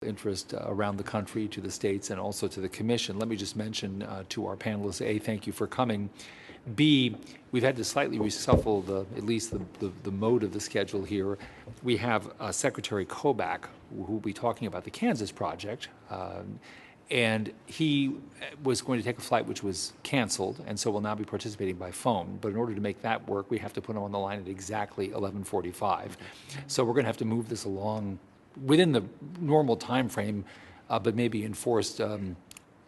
interest around the country, to the states, and also to the commission. Let me just mention to our panelists, A, thank you for coming. B, we've had to slightly reshuffle at least the mode of the schedule here. We have Secretary Kobach, who will be talking about the Kansas project, and he was going to take a flight which was canceled, and so will now be participating by phone. But in order to make that work, we have to put him on the line at exactly 11:45. So we're going to have to move this along within the normal time frame, but maybe enforced, and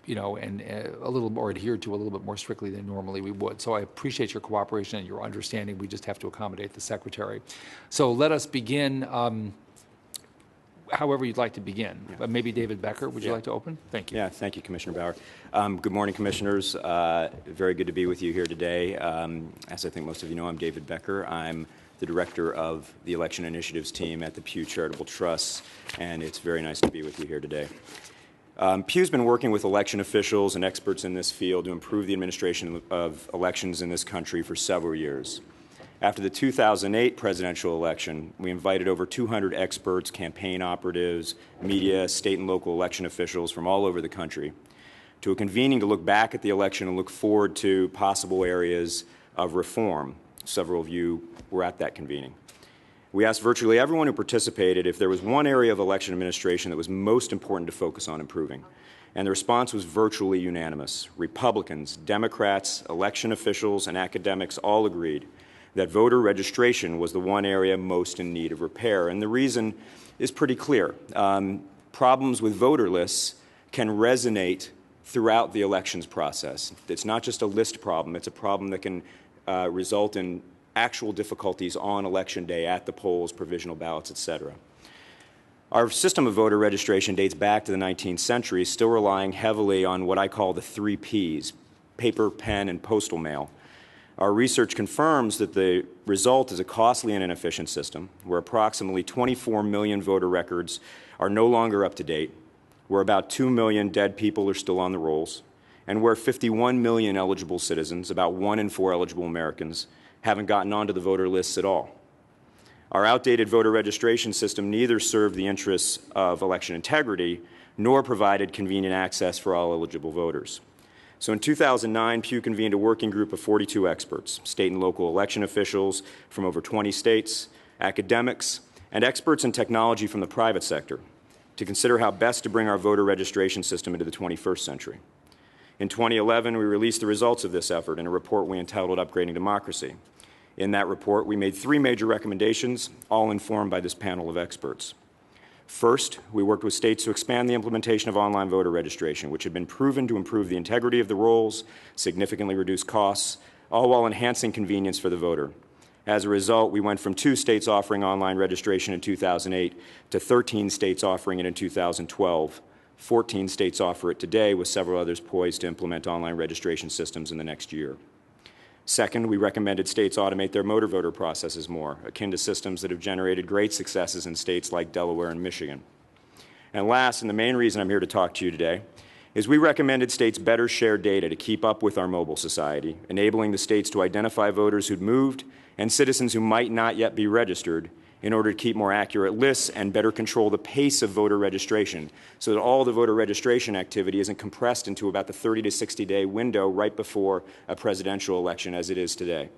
a little more adhered to a little bit more strictly than normally we would. So I appreciate your cooperation and your understanding. We just have to accommodate the Secretary. So let us begin however you'd like to begin. Yeah. Maybe David Becker, would you like to open? Thank you. Yeah, thank you, Commissioner Bauer. Good morning, Commissioners. Very good to be with you here today. As I think most of you know, I'm David Becker. I'm the director of the Election Initiatives team at the Pew Charitable Trust, and it's very nice to be with you here today. Pew's been working with election officials and experts in this field to improve the administration of elections in this country for several years. After the 2008 presidential election, we invited over 200 experts, campaign operatives, media, state and local election officials from all over the country to a convening to look back at the election and look forward to possible areas of reform. Several of you were at that convening. We asked virtually everyone who participated if there was one area of election administration that was most important to focus on improving. And the response was virtually unanimous. Republicans, Democrats, election officials, and academics all agreed that voter registration was the one area most in need of repair. And the reason is pretty clear. Problems with voter lists can resonate throughout the elections process. It's not just a list problem. It's a problem that can result in actual difficulties on Election Day at the polls, provisional ballots, etc. Our system of voter registration dates back to the 19th century, still relying heavily on what I call the 3 Ps, paper, pen, and postal mail. Our research confirms that the result is a costly and inefficient system where approximately 24 million voter records are no longer up to date, where about 2 million dead people are still on the rolls, and where 51 million eligible citizens, about 1 in 4 eligible Americans, haven't gotten onto the voter lists at all. Our outdated voter registration system neither served the interests of election integrity nor provided convenient access for all eligible voters. So in 2009, Pew convened a working group of 42 experts, state and local election officials from over 20 states, academics, and experts in technology from the private sector to consider how best to bring our voter registration system into the 21st century. In 2011, we released the results of this effort in a report we entitled Upgrading Democracy. In that report, we made 3 major recommendations, all informed by this panel of experts. First, we worked with states to expand the implementation of online voter registration, which had been proven to improve the integrity of the rolls, significantly reduce costs, all while enhancing convenience for the voter. As a result, we went from 2 states offering online registration in 2008 to 13 states offering it in 2012. 14 states offer it today, with several others poised to implement online registration systems in the next year. Second, we recommended states automate their motor voter processes more, akin to systems that have generated great successes in states like Delaware and Michigan. And last, and the main reason I'm here to talk to you today, is we recommended states better share data to keep up with our mobile society, enabling the states to identify voters who'd moved and citizens who might not yet be registered in order to keep more accurate lists and better control the pace of voter registration so that all the voter registration activity isn't compressed into about the 30 to 60-day window right before a presidential election as it is today.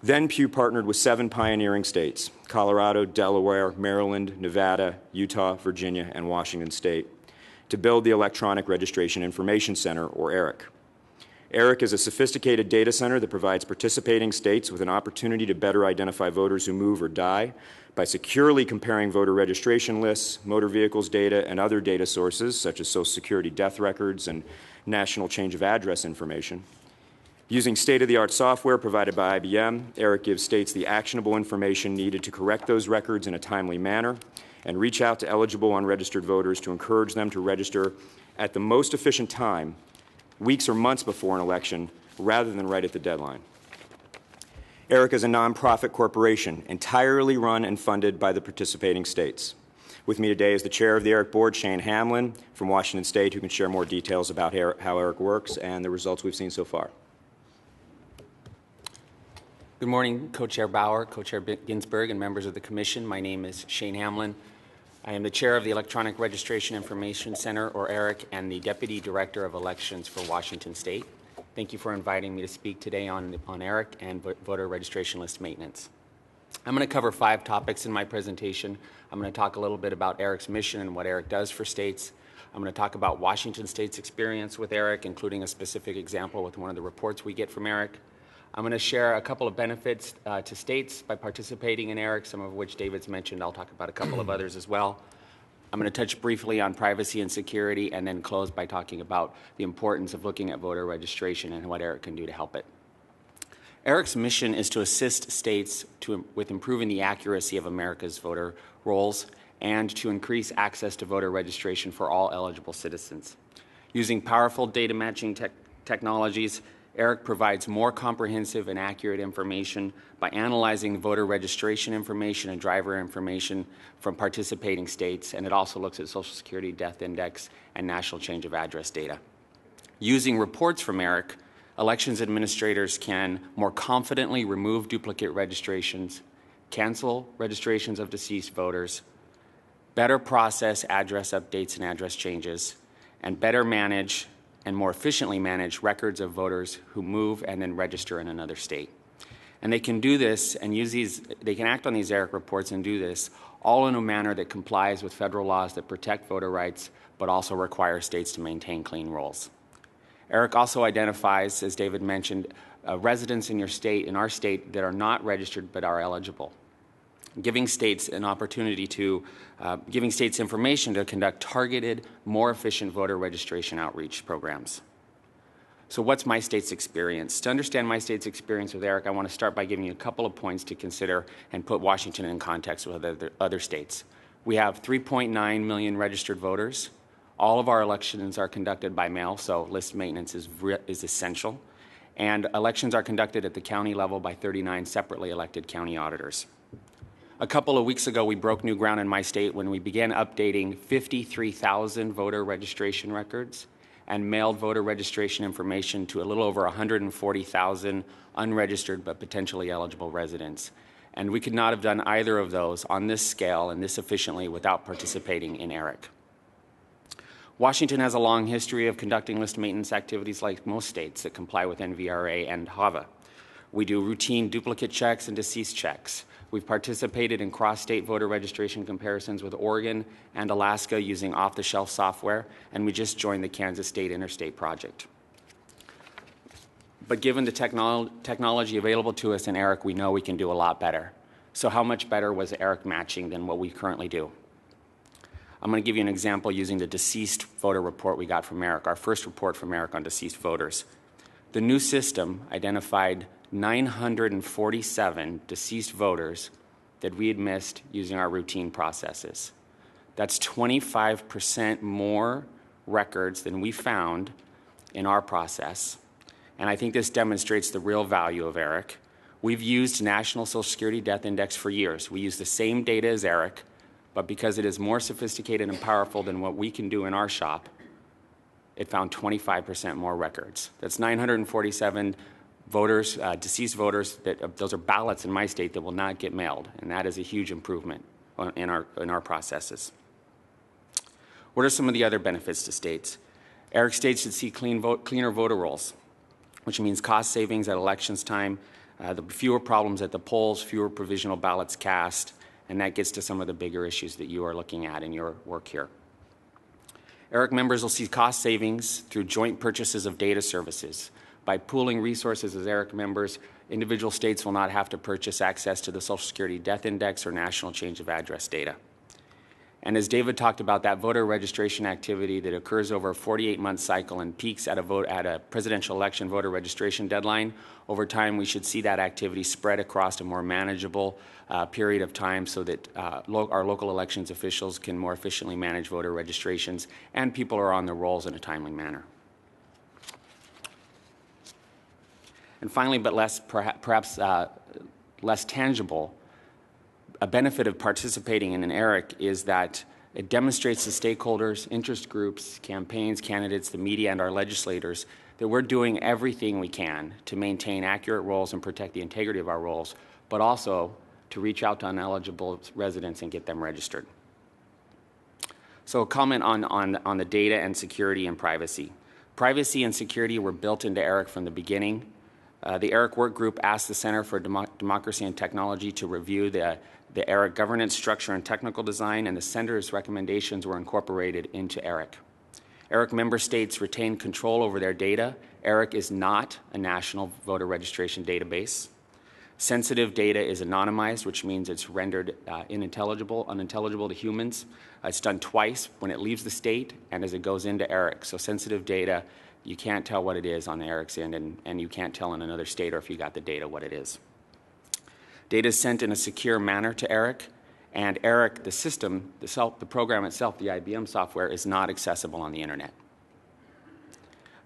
Then Pew partnered with 7 pioneering states, Colorado, Delaware, Maryland, Nevada, Utah, Virginia, and Washington State, to build the Electronic Registration Information Center, or ERIC. ERIC is a sophisticated data center that provides participating states with an opportunity to better identify voters who move or die by securely comparing voter registration lists, motor vehicles data, and other data sources, such as Social Security death records and national change of address information. Using state-of-the-art software provided by IBM, ERIC gives states the actionable information needed to correct those records in a timely manner and reach out to eligible unregistered voters to encourage them to register at the most efficient time, weeks or months before an election, rather than right at the deadline. ERIC is a nonprofit corporation entirely run and funded by the participating states. With me today is the chair of the ERIC board, Shane Hamlin, from Washington State, who can share more details about how ERIC works and the results we've seen so far. Good morning, Co-Chair Bauer, Co-Chair Ginsburg, and members of the Commission. My name is Shane Hamlin. I am the chair of the Electronic Registration Information Center, or ERIC, and the Deputy Director of Elections for Washington State. Thank you for inviting me to speak today on ERIC and voter registration list maintenance. I'm going to cover 5 topics in my presentation. I'm going to talk a little bit about ERIC's mission and what ERIC does for states. I'm going to talk about Washington State's experience with ERIC, including a specific example with one of the reports we get from ERIC. I'm going to share a couple of benefits to states by participating in ERIC, some of which David's mentioned. I'll talk about a couple of others as well. I'm going to touch briefly on privacy and security, and then close by talking about the importance of looking at voter registration and what ERIC can do to help it. ERIC's mission is to assist states with improving the accuracy of America's voter rolls and to increase access to voter registration for all eligible citizens. Using powerful data matching technologies, ERIC provides more comprehensive and accurate information by analyzing voter registration information and driver information from participating states, and it also looks at Social Security death index and national change of address data. Using reports from ERIC, elections administrators can more confidently remove duplicate registrations, cancel registrations of deceased voters, better process address updates and address changes, and better manage and more efficiently manage records of voters who move and then register in another state. And they can do this and they can act on these ERIC reports and do this all in a manner that complies with federal laws that protect voter rights, but also require states to maintain clean rolls. ERIC also identifies, as David mentioned, residents in our state that are not registered but are eligible, giving states an opportunity to, giving states information to conduct targeted, more efficient voter registration outreach programs. So what's my state's experience? To understand my state's experience with ERIC, I want to start by giving you a couple of points to consider and put Washington in context with other states. We have 3.9 million registered voters. All of our elections are conducted by mail, so list maintenance is essential. And elections are conducted at the county level by 39 separately elected county auditors. A couple of weeks ago, we broke new ground in my state when we began updating 53,000 voter registration records and mailed voter registration information to a little over 140,000 unregistered but potentially eligible residents. And we could not have done either of those on this scale and this efficiently without participating in ERIC. Washington has a long history of conducting list maintenance activities like most states that comply with NVRA and HAVA. We do routine duplicate checks and deceased checks. We've participated in cross-state voter registration comparisons with Oregon and Alaska using off-the-shelf software, and we just joined the Kansas State Interstate Project. But given the technology available to us in ERIC, we know we can do a lot better. So how much better was ERIC matching than what we currently do? I'm going to give you an example using the deceased voter report we got from ERIC, our first report from ERIC on deceased voters. The new system identified 947 deceased voters that we had missed using our routine processes. That's 25% more records than we found in our process. And I think this demonstrates the real value of ERIC. We've used National Social Security Death Index for years. We use the same data as ERIC, but because it is more sophisticated and powerful than what we can do in our shop, it found 25% more records. That's 947 voters, deceased voters, those are ballots in my state that will not get mailed, and that is a huge improvement in our processes. What are some of the other benefits to states? ERIC states should see cleaner voter rolls, which means cost savings at elections time, the fewer problems at the polls, fewer provisional ballots cast, and that gets to some of the bigger issues that you are looking at in your work here. ERIC members will see cost savings through joint purchases of data services. By pooling resources as ERIC members, individual states will not have to purchase access to the Social Security Death Index or national change of address data. And as David talked about, that voter registration activity that occurs over a 48-month cycle and peaks at a presidential election voter registration deadline, over time we should see that activity spread across a more manageable period of time so that our local elections officials can more efficiently manage voter registrations and people are on the rolls in a timely manner. And finally, but perhaps less tangible, a benefit of participating in an ERIC is that it demonstrates to stakeholders, interest groups, campaigns, candidates, the media, and our legislators that we're doing everything we can to maintain accurate rolls and protect the integrity of our rolls, but also to reach out to ineligible residents and get them registered. So a comment on the data and security and privacy. Privacy and security were built into ERIC from the beginning. The ERIC work group asked the Center for Democracy and Technology to review the ERIC governance structure and technical design, and the Center's recommendations were incorporated into ERIC. ERIC member states retain control over their data. ERIC is not a national voter registration database. Sensitive data is anonymized, which means it's rendered unintelligible to humans. It's done twice, when it leaves the state and as it goes into ERIC. So sensitive data, you can't tell what it is on the ERIC's end, and you can't tell in another state or if you got the data what it is. Data is sent in a secure manner to ERIC, and ERIC, the system, the program itself, the IBM software, is not accessible on the internet.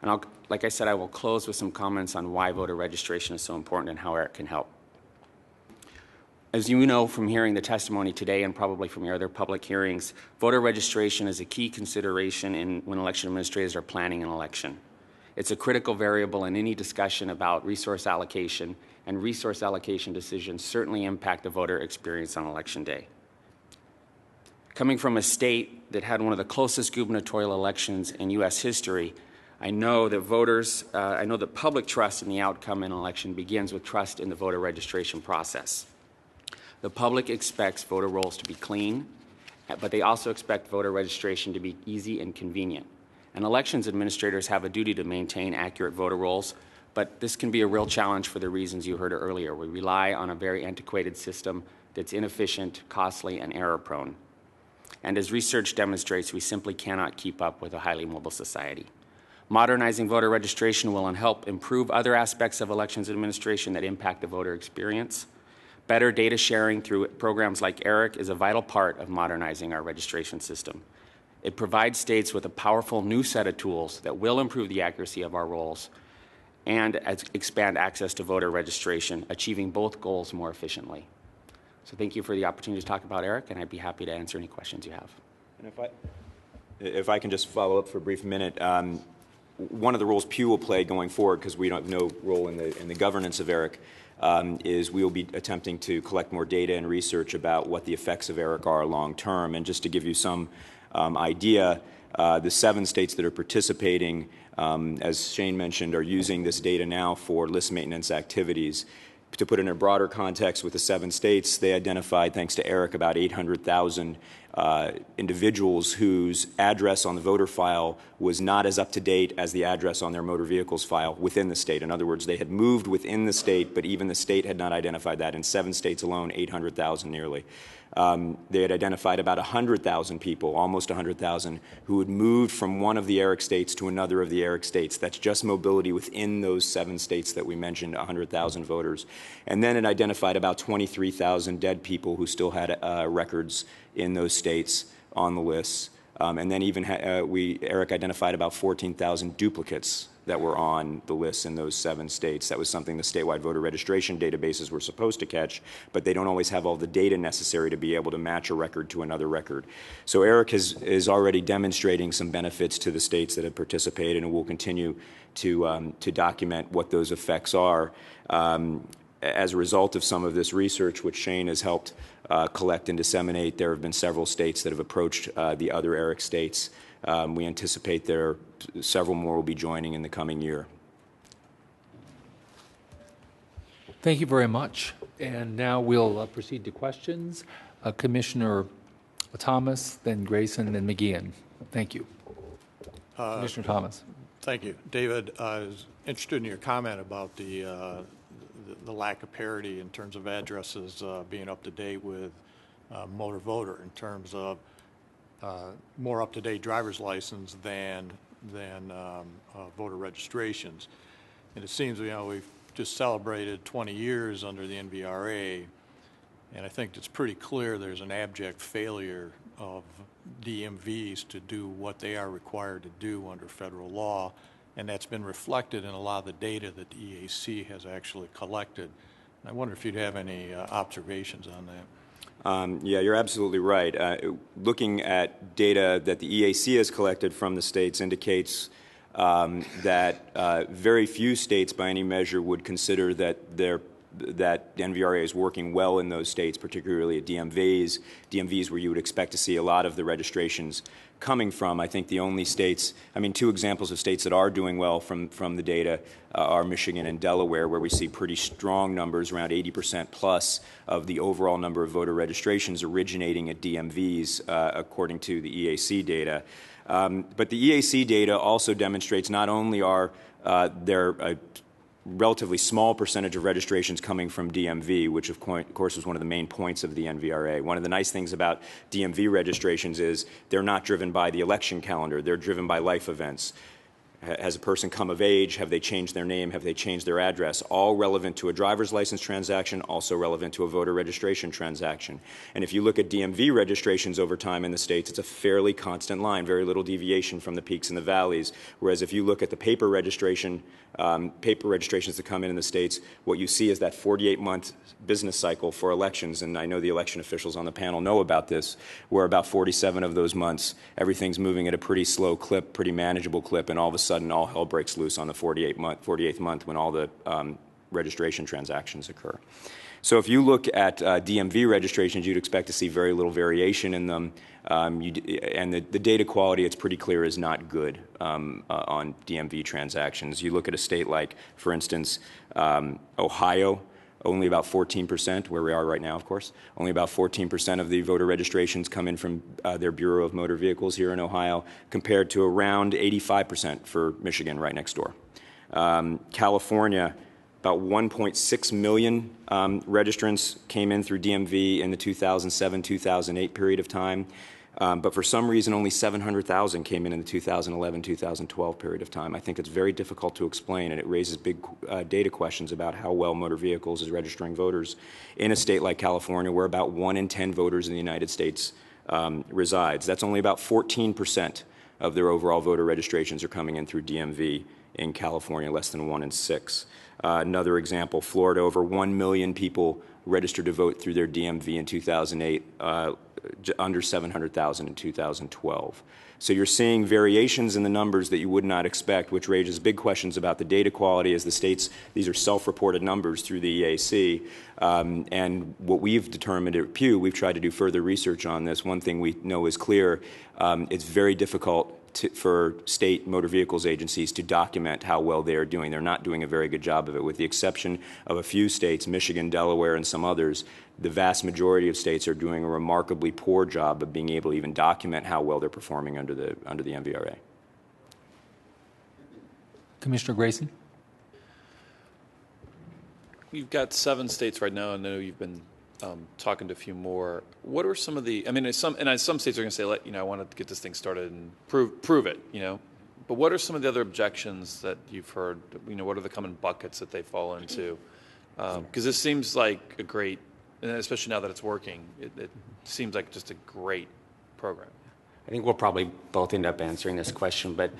And like I said, I will close with some comments on why voter registration is so important and how ERIC can help. As you know from hearing the testimony today and probably from your other public hearings, voter registration is a key consideration when election administrators are planning an election. It's a critical variable in any discussion about resource allocation, and resource allocation decisions certainly impact the voter experience on Election Day. Coming from a state that had one of the closest gubernatorial elections in U.S. history, I know that public trust in the outcome in an election begins with trust in the voter registration process. The public expects voter rolls to be clean, but they also expect voter registration to be easy and convenient. And elections administrators have a duty to maintain accurate voter rolls, but this can be a real challenge for the reasons you heard earlier. We rely on a very antiquated system that's inefficient, costly, and error-prone. And as research demonstrates, we simply cannot keep up with a highly mobile society. Modernizing voter registration will help improve other aspects of elections administration that impact the voter experience. Better data sharing through programs like ERIC is a vital part of modernizing our registration system. It provides states with a powerful new set of tools that will improve the accuracy of our rolls and expand access to voter registration, achieving both goals more efficiently. So thank you for the opportunity to talk about ERIC, and I'd be happy to answer any questions you have. And if I can just follow up for a brief minute, one of the roles Pew will play going forward, because we don't have no role in the governance of ERIC, is we will be attempting to collect more data and research about what the effects of ERIC are long term. And just to give you some idea, the 7 states that are participating, as Shane mentioned, are using this data now for list maintenance activities. To put it in a broader context, with the 7 states, they identified, thanks to ERIC, about 800,000 individuals whose address on the voter file was not as up-to-date as the address on their motor vehicles file within the state. In other words, they had moved within the state, but even the state had not identified that. In 7 states alone, 800,000 nearly. They had identified about 100,000 people, almost 100,000, who had moved from one of the ERIC states to another of the ERIC states. That's just mobility within those 7 states that we mentioned, 100,000 voters. And then it identified about 23,000 dead people who still had records in those states on the lists. And then even ERIC identified about 14,000 duplicates that were on the lists in those 7 states. That was something the statewide voter registration databases were supposed to catch, but they don't always have all the data necessary to be able to match a record to another record. So ERIC is already demonstrating some benefits to the states that have participated, and will continue to document what those effects are. As a result of some of this research, which Shane has helped collect and disseminate, there have been several states that have approached the other ERIC states. We anticipate several more will be joining in the coming year. Thank you very much. And now we'll proceed to questions. Commissioner Thomas, then Grayson, then McGeehan. Thank you. Commissioner Thomas. Thank you. David, I was interested in your comment about the lack of parity in terms of addresses being up to date with motor voter, in terms of more up-to-date driver's license than voter registrations. And it seems, we've just celebrated 20 years under the NVRA, and I think it's pretty clear there's an abject failure of DMVs to do what they are required to do under federal law, and that's been reflected in a lot of the data that the EAC has actually collected. And I wonder if you'd have any observations on that. Yeah, you're absolutely right. Looking at data that the EAC has collected from the states indicates that very few states by any measure would consider that their that NVRA is working well in those states, particularly at DMVs where you would expect to see a lot of the registrations coming from. I think the only states, I mean, two examples of states that are doing well from the data are Michigan and Delaware, where we see pretty strong numbers, around 80% plus of the overall number of voter registrations originating at DMVs, according to the EAC data. But the EAC data also demonstrates not only are there a relatively small percentage of registrations coming from DMV, which of course was one of the main points of the NVRA. One of the nice things about DMV registrations is they're not driven by the election calendar, they're driven by life events. Has a person come of age? Have they changed their name? Have they changed their address? All relevant to a driver's license transaction, also relevant to a voter registration transaction. And if you look at DMV registrations over time in the states, it's a fairly constant line, very little deviation from the peaks and the valleys. Whereas if you look at the paper registrations that come in the states, what you see is that 48-month business cycle for elections. And I know the election officials on the panel know about this, where about 47 of those months, everything's moving at a pretty slow clip, pretty manageable clip, and all of a sudden all hell breaks loose on the 48th month when all the registration transactions occur. So if you look at DMV registrations, you'd expect to see very little variation in them. And the data quality, it's pretty clear, is not good on DMV transactions. You look at a state like, for instance, Ohio, only about 14%, where we are right now, of course, only about 14% of the voter registrations come in from their Bureau of Motor Vehicles here in Ohio, compared to around 85% for Michigan right next door. California, about 1.6 million registrants came in through DMV in the 2007-2008 period of time. But for some reason, only 700,000 came in the 2011-2012 period of time. I think it's very difficult to explain, and it raises big data questions about how well motor vehicles is registering voters in a state like California, where about 1 in 10 voters in the United States resides. That's only about 14% of their overall voter registrations are coming in through DMV in California, less than 1 in 6. Another example, Florida, over 1 million people registered to vote through their DMV in 2008, under 700,000 in 2012. So you're seeing variations in the numbers that you would not expect, which raises big questions about the data quality as the states, these are self-reported numbers through the EAC. And what we've determined at Pew, we've tried to do further research on this. One thing we know is clear, it's very difficult for state motor vehicles agencies to document how well they are doing. They're not doing a very good job of it, with the exception of a few states, Michigan, Delaware, and some others. The vast majority of states are doing a remarkably poor job of being able to even document how well they're performing under the NVRA. Commissioner Grayson? You've got 7 states right now. I know you've been talking to a few more. What are some of the? I mean, some states are going to say, I want to get this thing started and prove it. But what are some of the other objections that you've heard? What are the common buckets that they fall into? Because this seems like a great, and especially now that it's working, it seems like just a great program. I think we'll probably both end up answering this question, but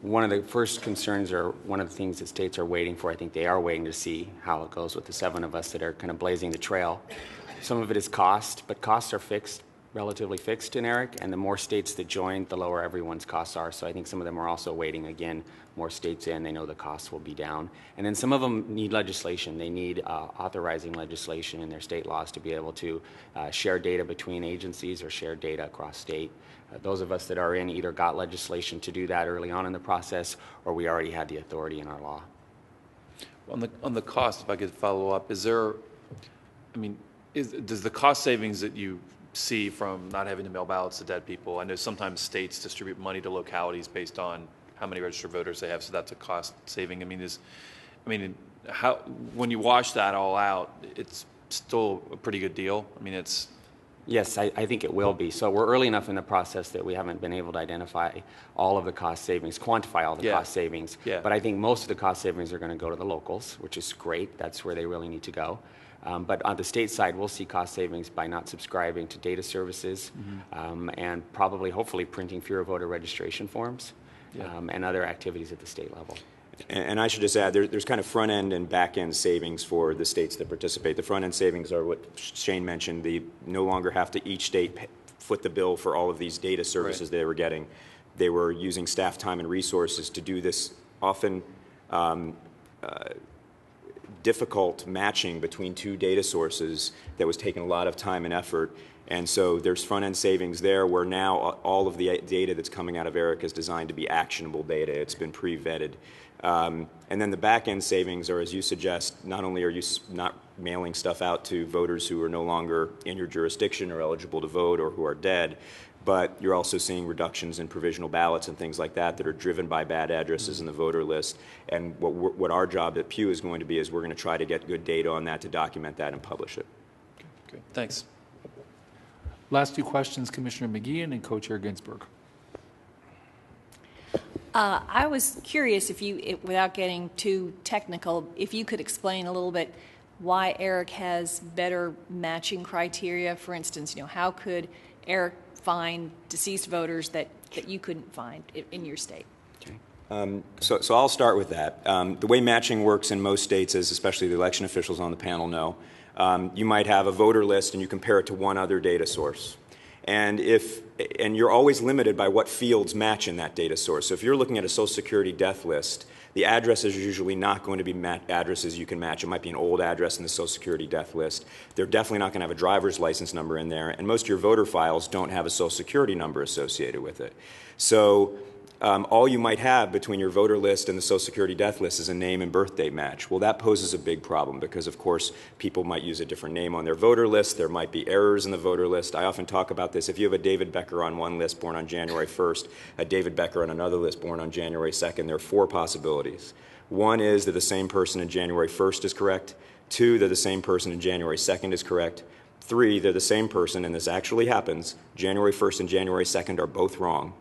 one of the first concerns, or one of the things that states are waiting for, I think they are waiting to see how it goes with the 7 of us that are kind of blazing the trail. Some of it is cost, but costs are fixed, relatively fixed in ERIC, and the more states that join, the lower everyone's costs are. So I think some of them are also waiting, again, more states in, they know the costs will be down. And then some of them need legislation. They need authorizing legislation in their state laws to be able to share data between agencies or share data across state. Those of us that are in either got legislation to do that early on in the process, or we already had the authority in our law. On the cost, if I could follow up, does the cost savings that you see from not having to mail ballots to dead people? I know sometimes states distribute money to localities based on how many registered voters they have, so that's a cost saving. When you wash that all out, it's still a pretty good deal. Yes, I think it will be. So we're early enough in the process that we haven't been able to identify all of the cost savings, quantify all the cost savings. Yeah. But I think most of the cost savings are going to go to the locals, which is great. That's where they really need to go. But on the state side, we'll see cost savings by not subscribing to data services, and probably, hopefully, printing fewer voter registration forms, and other activities at the state level. And I should just add, there's kind of front-end and back-end savings for the states that participate. The front-end savings are what Shane mentioned. They no longer have to each state foot the bill for all of these data services they were getting. They were using staff time and resources to do this often difficult matching between two data sources that was taking a lot of time and effort. And so there's front-end savings there where now all of the data that's coming out of ERIC is designed to be actionable data. It's been pre-vetted. And then the back-end savings are, as you suggest, not only are you not mailing stuff out to voters who are no longer in your jurisdiction or eligible to vote or who are dead, but you're also seeing reductions in provisional ballots and things like that that are driven by bad addresses in the voter list. And what our job at Pew is going to be is we're going to try to get good data on that to document that and publish it. Okay, thanks. Last two questions, Commissioner McGeehan and Co-Chair Ginsburg. I was curious if you, without getting too technical, if you could explain a little bit why ERIC has better matching criteria. For instance, how could ERIC find deceased voters that you couldn't find in your state? Okay. So I'll start with that. The way matching works in most states is, especially the election officials on the panel know, you might have a voter list and you compare it to one other data source. And you're always limited by what fields match in that data source. So if you're looking at a Social Security death list, the addresses are usually not going to be addresses you can match. It might be an old address in the Social Security death list. They're definitely not going to have a driver's license number in there. And most of your voter files don't have a Social Security number associated with it. So all you might have between your voter list and the Social Security death list is a name and birth date match. Well, that poses a big problem because, of course, people might use a different name on their voter list. There might be errors in the voter list. I often talk about this. If you have a David Becker on one list born on January 1st, a David Becker on another list born on January 2nd, there are four possibilities. One is that the same person in January 1st is correct. Two, that the same person in January 2nd is correct. Three, they're the same person, and this actually happens. January 1st and January 2nd are both wrong.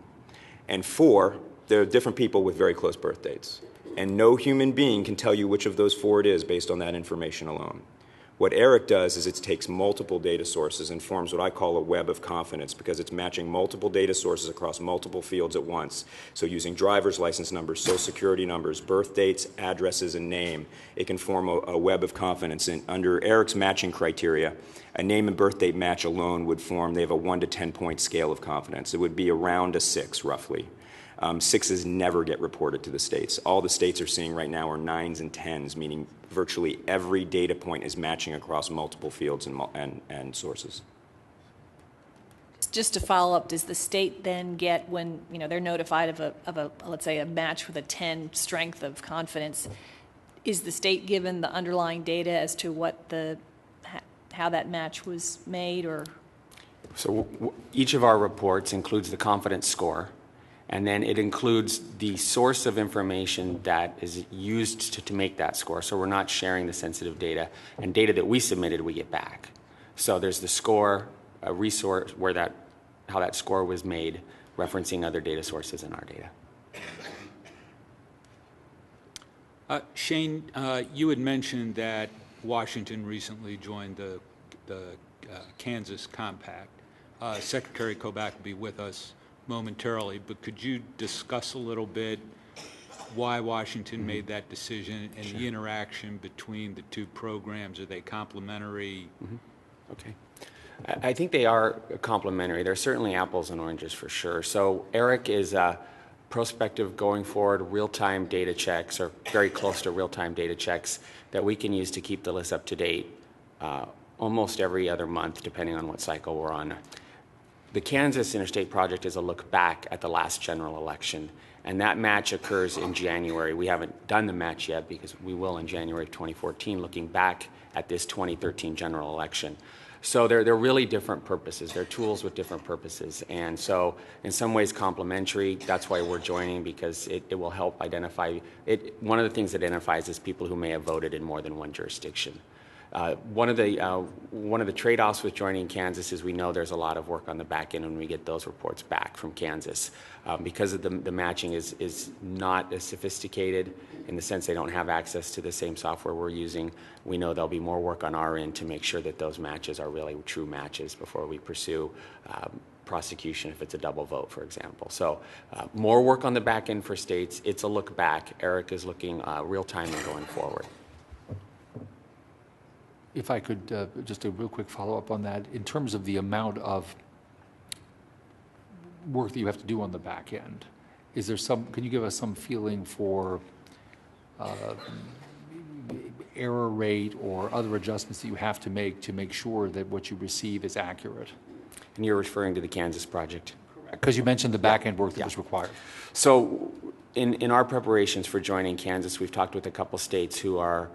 And four, there are different people with very close birth dates. And no human being can tell you which of those four it is based on that information alone. What ERIC does is it takes multiple data sources and forms what I call a web of confidence because it's matching multiple data sources across multiple fields at once. So using driver's license numbers, Social Security numbers, birth dates, addresses, and name, it can form a web of confidence. And under ERIC's matching criteria, a name and birth date match alone would form, they have a 1 to 10 point scale of confidence. It would be around a 6, roughly. 6s never get reported to the states. All the states are seeing right now are 9s and 10s, meaning virtually every data point is matching across multiple fields and sources. Just to follow up, does the state then get, when they're notified of a let's say a match with a 10 strength of confidence, is the state given the underlying data as to what how that match was made? Or So each of our reports includes the confidence score, and then it includes the source of information that is used to make that score. So we're not sharing the sensitive data, and data that we submitted we get back. So there's the score, a resource where how that score was made, referencing other data sources in our data. Shane, you had mentioned that Washington recently joined the Kansas Compact. Secretary Kobach will be with us momentarily, but could you discuss a little bit why Washington made that decision and the interaction between the two programs? Are they complementary? Okay. I think they are complementary. They're certainly apples and oranges for sure. So ERIC is prospective going forward real-time data checks, or very close to real-time data checks that we can use to keep the list up to date almost every other month, depending on what cycle we're on. The Kansas Interstate Project is a look back at the last general election, and that match occurs in January. We haven't done the match yet because we will in January of 2014, looking back at this 2013 general election. So they're really different purposes. They're tools with different purposes. And so in some ways complementary. That's why we're joining, because it will help identify it. One of the things it identifies is people who may have voted in more than one jurisdiction. One of the trade-offs with joining Kansas is we know there's a lot of work on the back end when we get those reports back from Kansas. Because of the matching is not as sophisticated in the sense they don't have access to the same software we're using. We know there'll be more work on our end to make sure that those matches are really true matches before we pursue prosecution if it's a double vote, for example. So more work on the back end for states. It's a look back. ERIC is looking real time and going forward. If I could, just a real quick follow-up on that. In terms of the amount of work that you have to do on the back end, can you give us some feeling for error rate or other adjustments that you have to make sure that what you receive is accurate? And you're referring to the Kansas project? Because you mentioned the back-end work that was required. So in our preparations for joining Kansas, we've talked with a couple states who are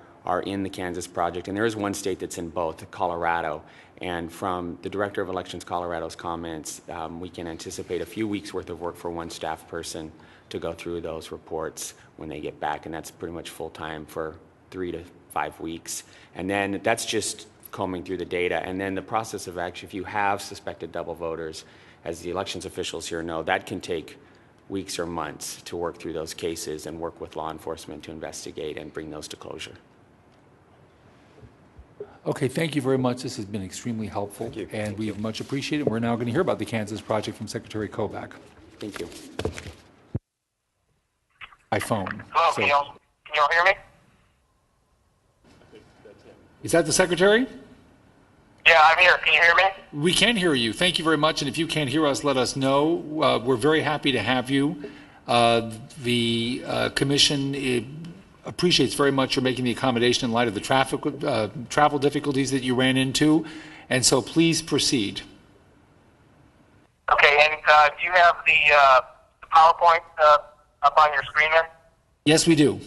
in the Kansas project, and there is one state that's in both, Colorado. And from the Director of Elections Colorado's comments, we can anticipate a few weeks' worth of work for one staff person to go through those reports when they get back, and that's pretty much full-time for 3 to 5 weeks. And then that's just combing through the data. And then the process of action, if you have suspected double voters, as the elections officials here know, that can take weeks or months to work through those cases and work with law enforcement to investigate and bring those to closure. Okay, thank you very much. This has been extremely helpful. Thank you. And we much appreciate it. We're now going to hear about the Kansas project from Secretary Kobach Thank you. by phone. Hello, So- can you all hear me? Is that the Secretary? Yeah, I'm here. Can you hear me? We can hear you. Thank you very much. And if you can't hear us, let us know. We're very happy to have you. The Commission appreciates very much your making the accommodation in light of the travel difficulties that you ran into. And so please proceed. Okay, and do you have the PowerPoint up on your screen there? Yes, we do.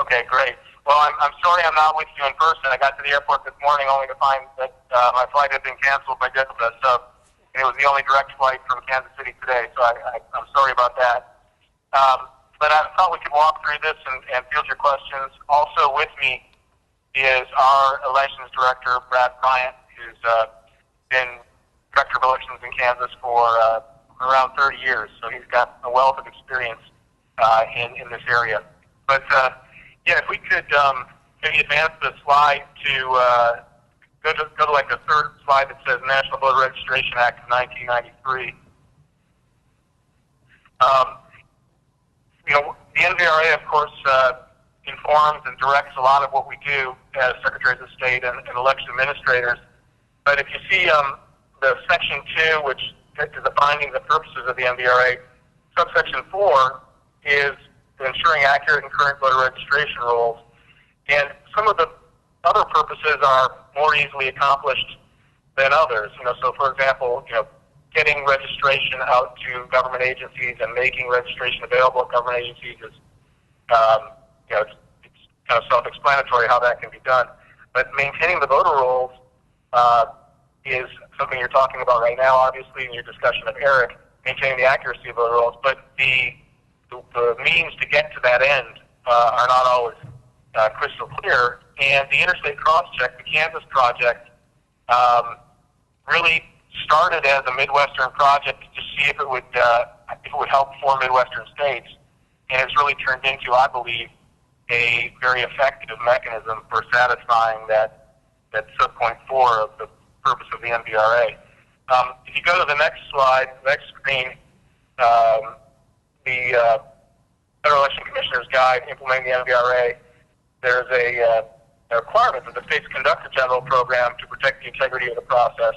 Okay, great. Well, I'm sorry I'm not with you in person. I got to the airport this morning only to find that my flight had been canceled by Delta, so it was the only direct flight from Kansas City today, so I'm sorry about that. But I thought we could walk through this and field your questions. Also with me is our elections director, Brad Bryant, who's been director of elections in Kansas for around 30 years, so he's got a wealth of experience in this area. But yeah, if we could maybe advance the slide to go to like the third slide that says National Voter Registration Act of 1993. You know, the NVRA, of course, informs and directs a lot of what we do as secretaries of state and election administrators. But if you see the section 2, which is defining the purposes of the NVRA, subsection 4 is ensuring accurate and current voter registration rules. And some of the other purposes are more easily accomplished than others. You know, so for example, you know, getting registration out to government agencies and making registration available at government agencies is, you know, it's kind of self-explanatory how that can be done. But maintaining the voter rolls is something you're talking about right now, obviously, in your discussion of Eric, maintaining the accuracy of voter rolls. But the means to get to that end are not always crystal clear. And the Interstate Crosscheck, the Kansas project, really started as a Midwestern project to see if it would help 4 Midwestern states, and it's really turned into, I believe, a very effective mechanism for satisfying that subpoint 4 of the purpose of the NVRA. If you go to the next slide, next screen, the Federal Election Commissioner's Guide implementing the NVRA, there's a requirement that the states conduct a general program to protect the integrity of the process,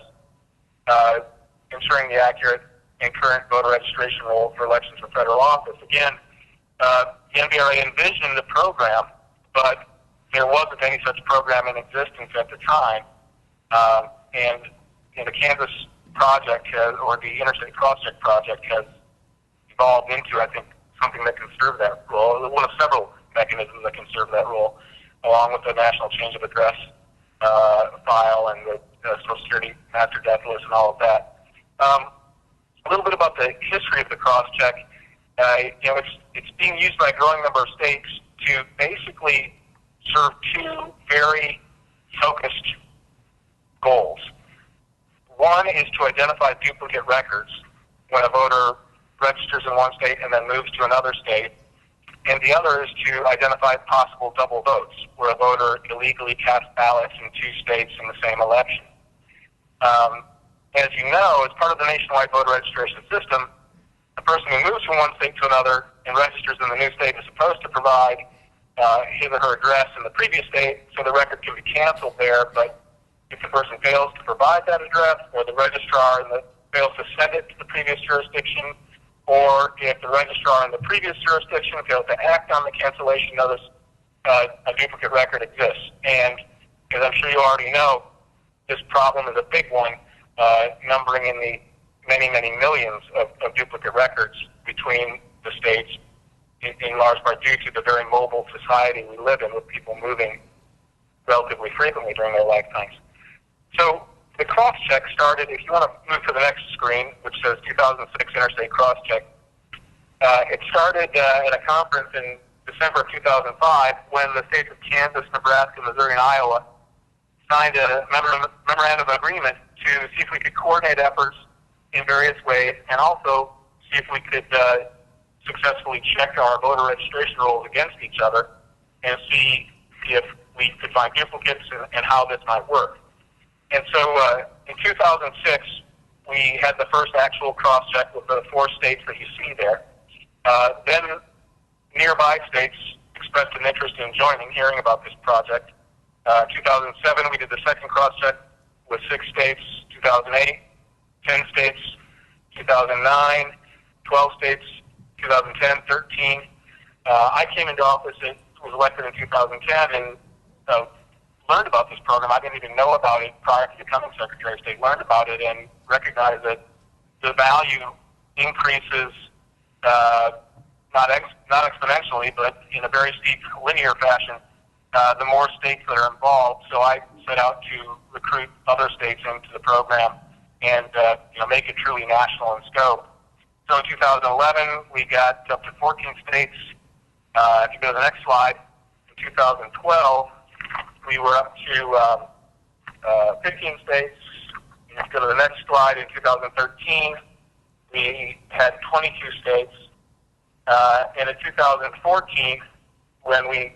ensuring the accurate and current voter registration roll for elections for federal office. Again, the NVRA envisioned the program, but there wasn't any such program in existence at the time. And the Kansas project or the Interstate Crosscheck project has evolved into, I think, something that can serve that role, one of several mechanisms that can serve that role, along with the National Change of Address file and the Social Security Master Death List and all of that. A little bit about the history of the Crosscheck. You know, it's being used by a growing number of states to basically serve 2 very focused goals. One is to identify duplicate records when a voter registers in one state and then moves to another state. And the other is to identify possible double votes, where a voter illegally casts ballots in 2 states in the same election. As you know, as part of the nationwide voter registration system, the person who moves from one state to another and registers in the new state is supposed to provide his or her address in the previous state, so the record can be canceled there. But if the person fails to provide that address, or the registrar fails to send it to the previous jurisdiction, or if the registrar in the previous jurisdiction fails to act on the cancellation notice, a duplicate record exists. And as I'm sure you already know, this problem is a big one, numbering in the many, many millions of duplicate records between the states, in large part due to the very mobile society we live in, with people moving relatively frequently during their lifetimes. So the Crosscheck started, if you want to move to the next screen, which says 2006 Interstate Crosscheck, it started at a conference in December of 2005 when the states of Kansas, Nebraska, Missouri, and Iowa signed a memorandum of agreement to see if we could coordinate efforts in various ways and also see if we could successfully check our voter registration rolls against each other and see if we could find duplicates and how this might work. And so in 2006, we had the first actual cross-check with the 4 states that you see there. Then nearby states expressed an interest in joining, hearing about this project. 2007, we did the second cross-check with 6 states. 2008, 10 states. 2009, 12 states. 2010, 13. I came into office and was elected in 2010 and learned about this program. I didn't even know about it prior to becoming Secretary of State. Learned about it and recognized that the value increases not exponentially, but in a very steep linear fashion, the more states that are involved. So I set out to recruit other states into the program and make it truly national in scope. So in 2011, we got up to 14 states. If you go to the next slide, in 2012, we were up to 15 states. If you go to the next slide, in 2013, we had 22 states. And in 2014, when we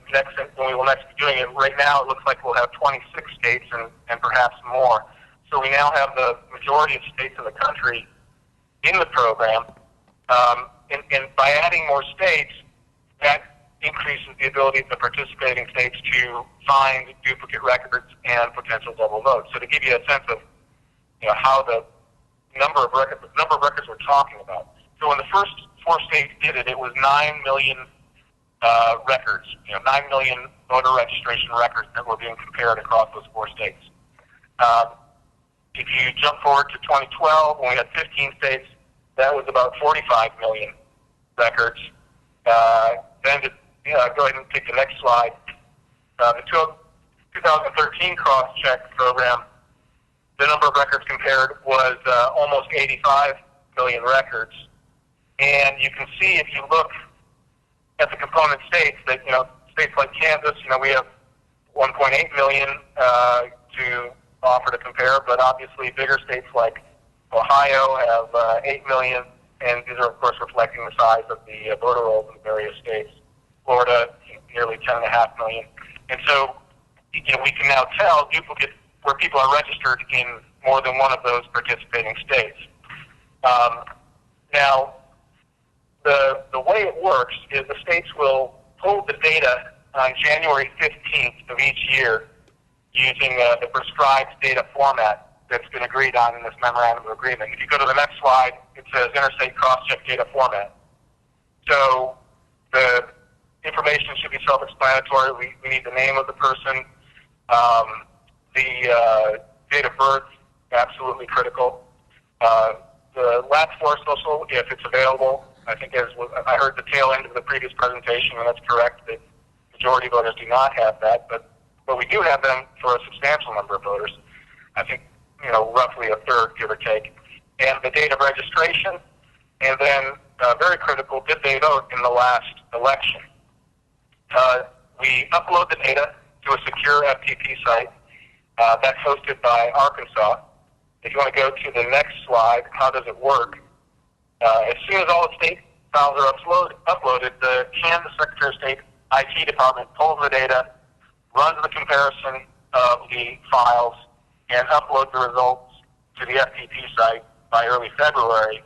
will next be doing it, right now it looks like we'll have 26 states and perhaps more. So we now have the majority of states in the country in the program. And by adding more states, that increases the ability of the participating states to find duplicate records and potential double votes. So to give you a sense of how the number of records we're talking about. So when the first 4 states did it, it was 9 million records, 9 million voter registration records that were being compared across those 4 states. If you jump forward to 2012, when we had 15 states, that was about 45 million records. Then to go ahead and take the next slide. The 2013 cross-check program, the number of records compared was almost 85 million records. And you can see, if you look at the component states, that states like Kansas, we have 1.8 million to offer to compare, but obviously bigger states like Ohio have 8 million, and these are of course reflecting the size of the voter rolls in various states. Florida, nearly 10.5 million. And so, we can now tell duplicate where people are registered in more than one of those participating states. Now, the way it works is the states will pull the data on January 15th of each year using the prescribed data format that's been agreed on in this memorandum of agreement. If you go to the next slide, it says Interstate Crosscheck Data Format. So the information should be self-explanatory. We need the name of the person, the date of birth, absolutely critical. The last 4 social, if it's available. I think as I heard the tail end of the previous presentation, and that's correct, the majority of voters do not have that, but we do have them for a substantial number of voters. I think, roughly a third, give or take. And the date of registration, and then, very critical, did they vote in the last election? We upload the data to a secure FTP site that's hosted by Arkansas. If you want to go to the next slide, how does it work? As soon as all the state files are uploaded, the Kansas Secretary of State IT department pulls the data, runs the comparison of the files, and uploads the results to the FTP site by early February.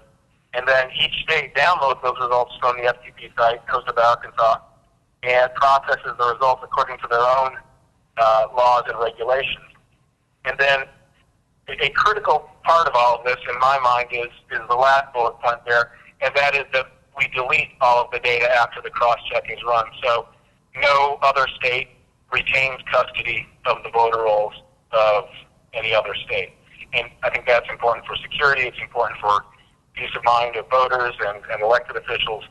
And then each state downloads those results from the FTP site, hosted by Arkansas, and processes the results according to their own laws and regulations. And then a critical part of all of this, in my mind, is the last bullet point there, and that is that we delete all of the data after the cross-check is run. So no other state retains custody of the voter rolls of any other state. And I think that's important for security. It's important for peace of mind of voters and elected officials.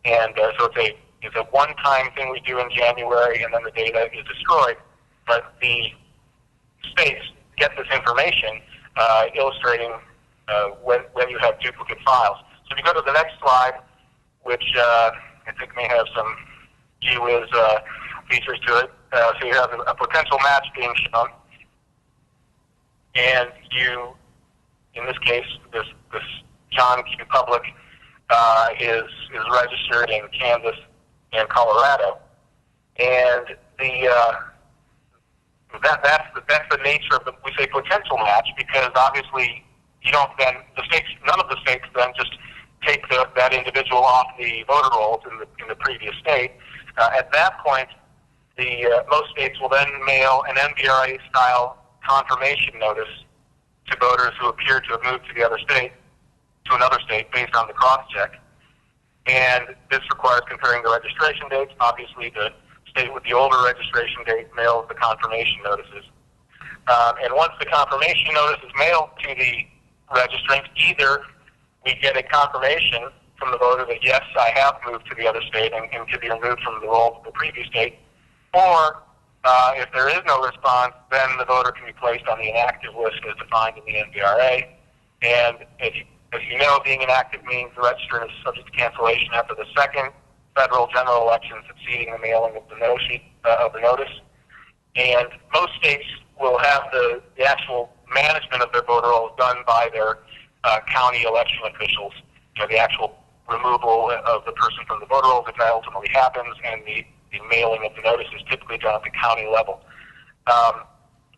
And so it's a one-time thing we do in January, and then the data is destroyed. But the states get this information illustrating when you have duplicate files. So if you go to the next slide, which I think may have some gee-whiz features to it. So you have a potential match being shown. And you, in this case, this John Q. Public is registered in Kansas and Colorado. And that's the nature of we say potential match, because obviously you don't then, none of the states then just take that individual off the voter rolls in the previous state. At that point, most states will then mail an NBRA-style confirmation notice to voters who appear to have moved to another state based on the crosscheck. And this requires comparing the registration dates. Obviously, the state with the older registration date mails the confirmation notices. And once the confirmation notice is mailed to the registrant, either we get a confirmation from the voter that, yes, I have moved to the other state and can be removed from the roll of the previous state, or if there is no response, then the voter can be placed on the inactive list as defined in the NBRA. And as you know, being inactive means the registrant is subject to cancellation after the second federal general election succeeding the mailing of the notice. And most states will have the actual management of their voter rolls done by their county election officials. The actual removal of the person from the voter rolls, if that ultimately happens, and the mailing of the notice is typically done at the county level.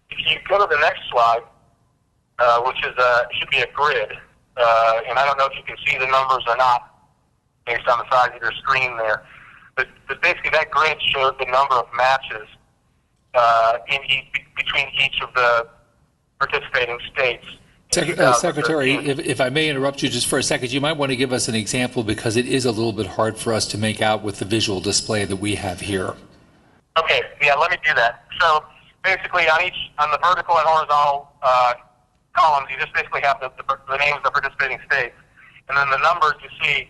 If you go to the next slide, which is should be a grid, and I don't know if you can see the numbers or not based on the size of your screen there, but basically that grid shows the number of matches between each of the participating states. Secretary, if I may interrupt you just for a second, you might want to give us an example, because it is a little bit hard for us to make out with the visual display that we have here. Okay, yeah, let me do that. So basically on the vertical and horizontal columns, you just basically have the names of the participating states. And then the numbers you see,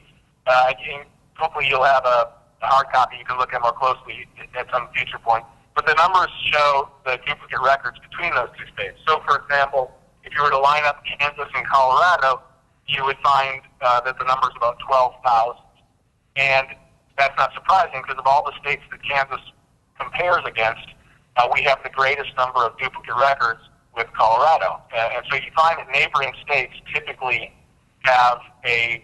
hopefully you'll have a hard copy you can look at more closely at some future point. But the numbers show the duplicate records between those two states. So for example, if you were to line up Kansas and Colorado, you would find that the number is about 12,000. And that's not surprising, because of all the states that Kansas compares against, we have the greatest number of duplicate records with Colorado. And so you find that neighboring states typically have a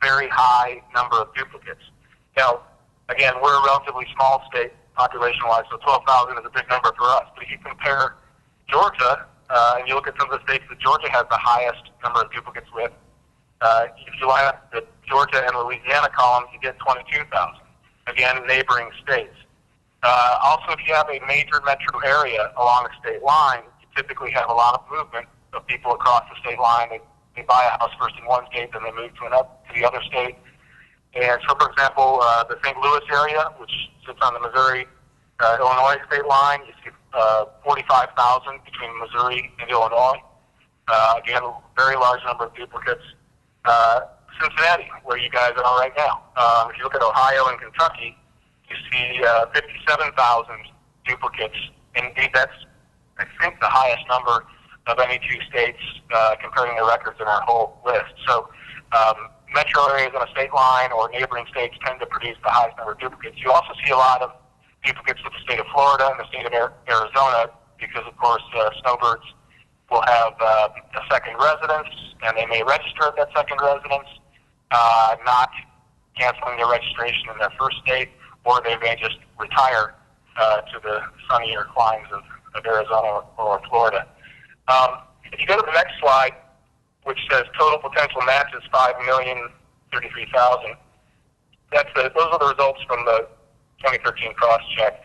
very high number of duplicates. Now, again, we're a relatively small state population-wise, so 12,000 is a big number for us. But if you compare Georgia, and you look at some of the states that Georgia has the highest number of duplicates with, if you line up the Georgia and Louisiana columns, you get 22,000. Again, neighboring states. Also, if you have a major metro area along a state line, you typically have a lot of movement of people across the state line. They buy a house first in one state, then they move to the other state. And so, for example, the St. Louis area, which sits on the Missouri-Illinois state line, you see 45,000 between Missouri and Illinois. Again, very large number of duplicates. Cincinnati, where you guys are right now. If you look at Ohio and Kentucky, you see 57,000 duplicates. Indeed, that's, I think, the highest number of any two states comparing their records in our whole list. So metro areas on a state line or neighboring states tend to produce the highest number of duplicates. You also see a lot of duplicates with the state of Florida and the state of Arizona, because, of course, snowbirds will have a second residence, and they may register at that second residence, not canceling their registration in their first state, or they may just retire to the sunnier climes of Arizona or Florida. If you go to the next slide, which says total potential matches 5,033,000, those are the results from the 2013 Crosscheck.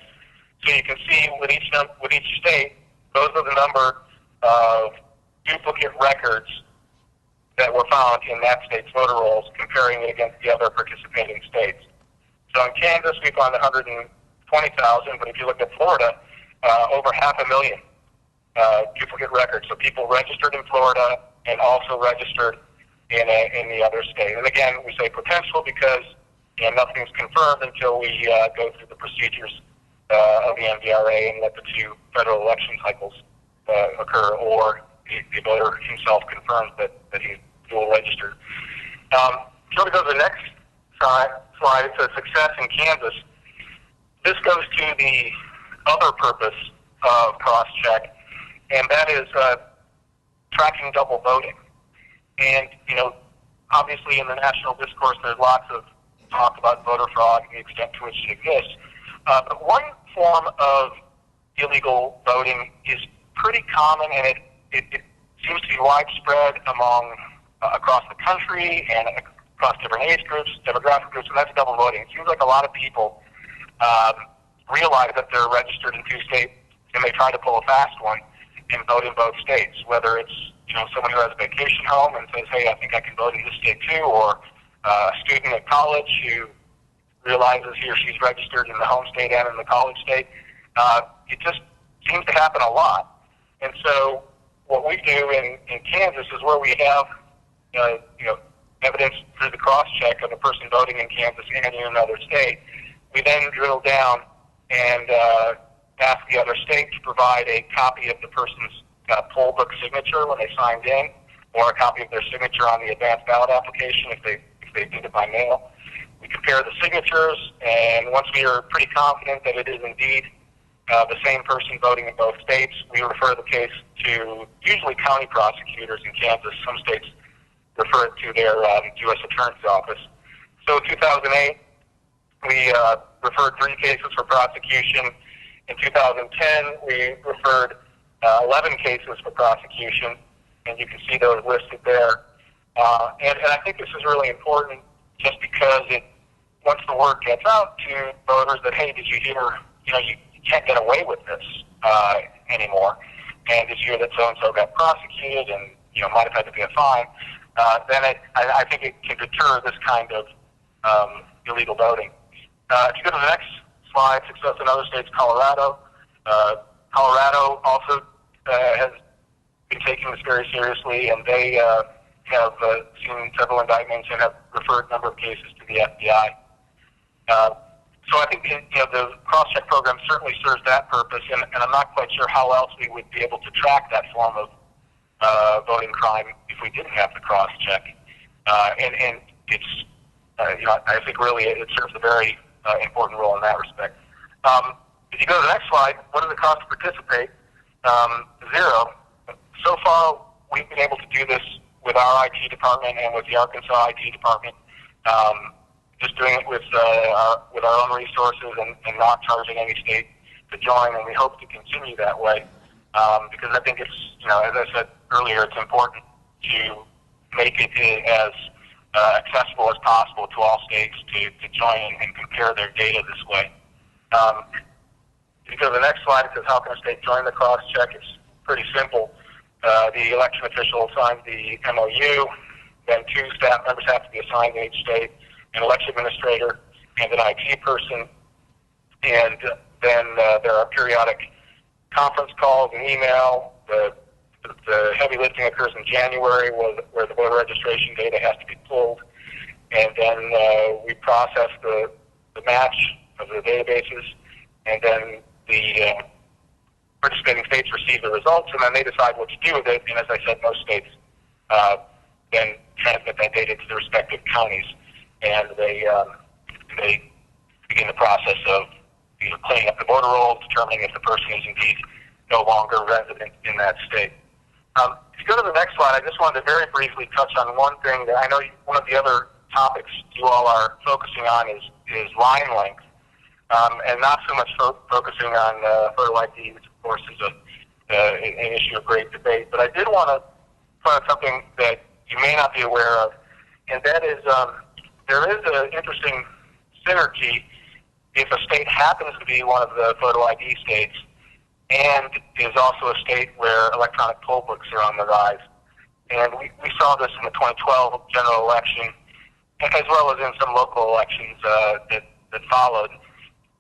So you can see with each state, those are the number of duplicate records that were found in that state's voter rolls, comparing it against the other participating states. So in Kansas, we found 130 20,000, but if you look at Florida, over 500,000 duplicate records. So people registered in Florida and also registered in the other state. And again, we say potential because nothing's confirmed until we go through the procedures of the MVRA and let the two federal election cycles occur, or the voter himself confirms that he's dual registered. So to go to the next slide, it says success in Kansas. This goes to the other purpose of Crosscheck, and that is tracking double voting. And, obviously in the national discourse, there's lots of talk about voter fraud and the extent to which it exists. But one form of illegal voting is pretty common, and it seems to be widespread across the country and across different age groups, demographic groups, and that's double voting. It seems like a lot of people realize that they're registered in two states, and they try to pull a fast one and vote in both states, whether it's someone who has a vacation home and says, hey, I think I can vote in this state too, or a student at college who realizes he or she's registered in the home state and in the college state. It just seems to happen a lot. And so what we do in Kansas is where we have evidence through the cross-check of a person voting in Kansas and in another state, we then drill down and ask the other state to provide a copy of the person's poll book signature when they signed in, or a copy of their signature on the advanced ballot application if they did it by mail. We compare the signatures, and once we are pretty confident that it is indeed the same person voting in both states, we refer the case to usually county prosecutors in Kansas. Some states refer it to their U.S. Attorney's Office. So in 2008, we referred 3 cases for prosecution. In 2010, we referred 11 cases for prosecution, and you can see those listed there. And I think this is really important just because once the word gets out to voters that, hey, did you hear, you can't get away with this anymore, and did you hear that so-and-so got prosecuted and, might have had to pay a fine, then I think it can deter this kind of illegal voting. If you go to the next slide, success in other states, Colorado. Colorado also has been taking this very seriously, and they have seen several indictments and have referred a number of cases to the FBI. So I think the cross-check program certainly serves that purpose, and I'm not quite sure how else we would be able to track that form of voting crime if we didn't have the cross-check. And it's, I think really it serves a very important role in that respect. If you go to the next slide, what does it cost to participate? Zero. So far, we've been able to do this with our IT department and with the Arkansas IT department, just doing it with our own resources and not charging any state to join, and we hope to continue that way because I think it's, as I said earlier, it's important to make it as accessible as possible to all states to join and compare their data this way. If you go to the next slide, it says, how can a state join the cross-check? It's pretty simple. The election official signs the MOU, then 2 staff members have to be assigned in each state, an election administrator and an IT person, and then there are periodic conference calls and email. The heavy lifting occurs in January where the voter registration data has to be pulled, and then we process the match of the databases, and then the participating states receive the results, and then they decide what to do with it. And as I said, most states then transmit that data to the respective counties, and they begin the process of cleaning up the voter rolls, determining if the person is indeed no longer resident in that state. If you go to the next slide, I just wanted to very briefly touch on one thing that I know one of the other topics you all are focusing on is line length, and not so much focusing on photo ID, which of course is an issue of great debate. But I did want to point out something that you may not be aware of, and that is there is an interesting synergy if a state happens to be one of the photo ID states and is also a state where electronic poll books are on the rise. And we saw this in the 2012 general election, as well as in some local elections that followed.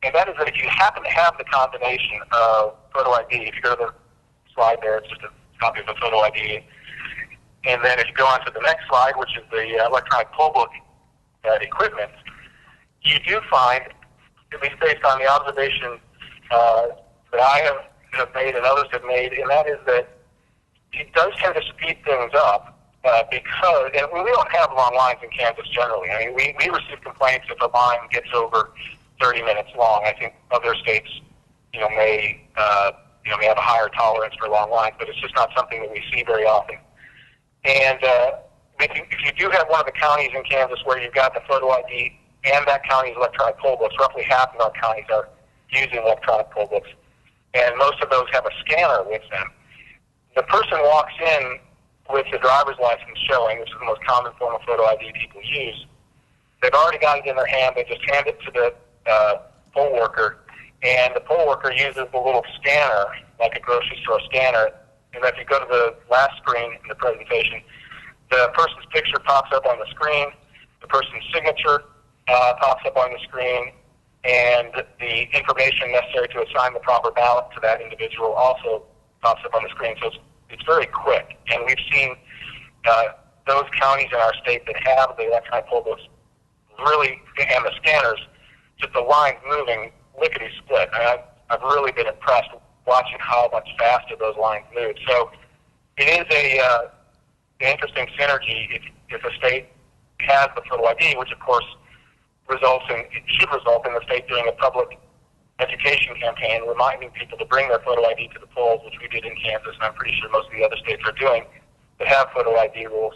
and that is that if you happen to have the combination of photo ID, if you go to the slide there, it's just a copy of the photo ID, and then if you go on to the next slide, which is the electronic poll book equipment, you do find, at least based on the observation that I have made and others have made, and that is that it does tend to speed things up because, and we don't have long lines in Kansas generally. I mean, we receive complaints if a line gets over 30 minutes long. I think other states, may have a higher tolerance for long lines, but it's just not something that we see very often. And if you do have one of the counties in Kansas where you've got the photo ID and that county's electronic poll books, roughly half of our counties are using electronic poll books, and most of those have a scanner with them. The person walks in with the driver's license showing, which is the most common form of photo ID people use. They've already got it in their hand. They just hand it to the poll worker, and the poll worker uses the little scanner, like a grocery store scanner. And if you go to the last screen in the presentation, the person's picture pops up on the screen, the person's signature pops up on the screen, and the information necessary to assign the proper ballot to that individual also pops up on the screen. So it's very quick. And we've seen those counties in our state that have the electronic poll books really, and the scanners, just the lines moving lickety-split. I've really been impressed watching how much faster those lines move. So it is an interesting synergy if a state has the photo ID, which of course it should result in the state doing a public education campaign reminding people to bring their photo ID to the polls, which we did in Kansas, and I'm pretty sure most of the other states are doing, that have photo ID rules.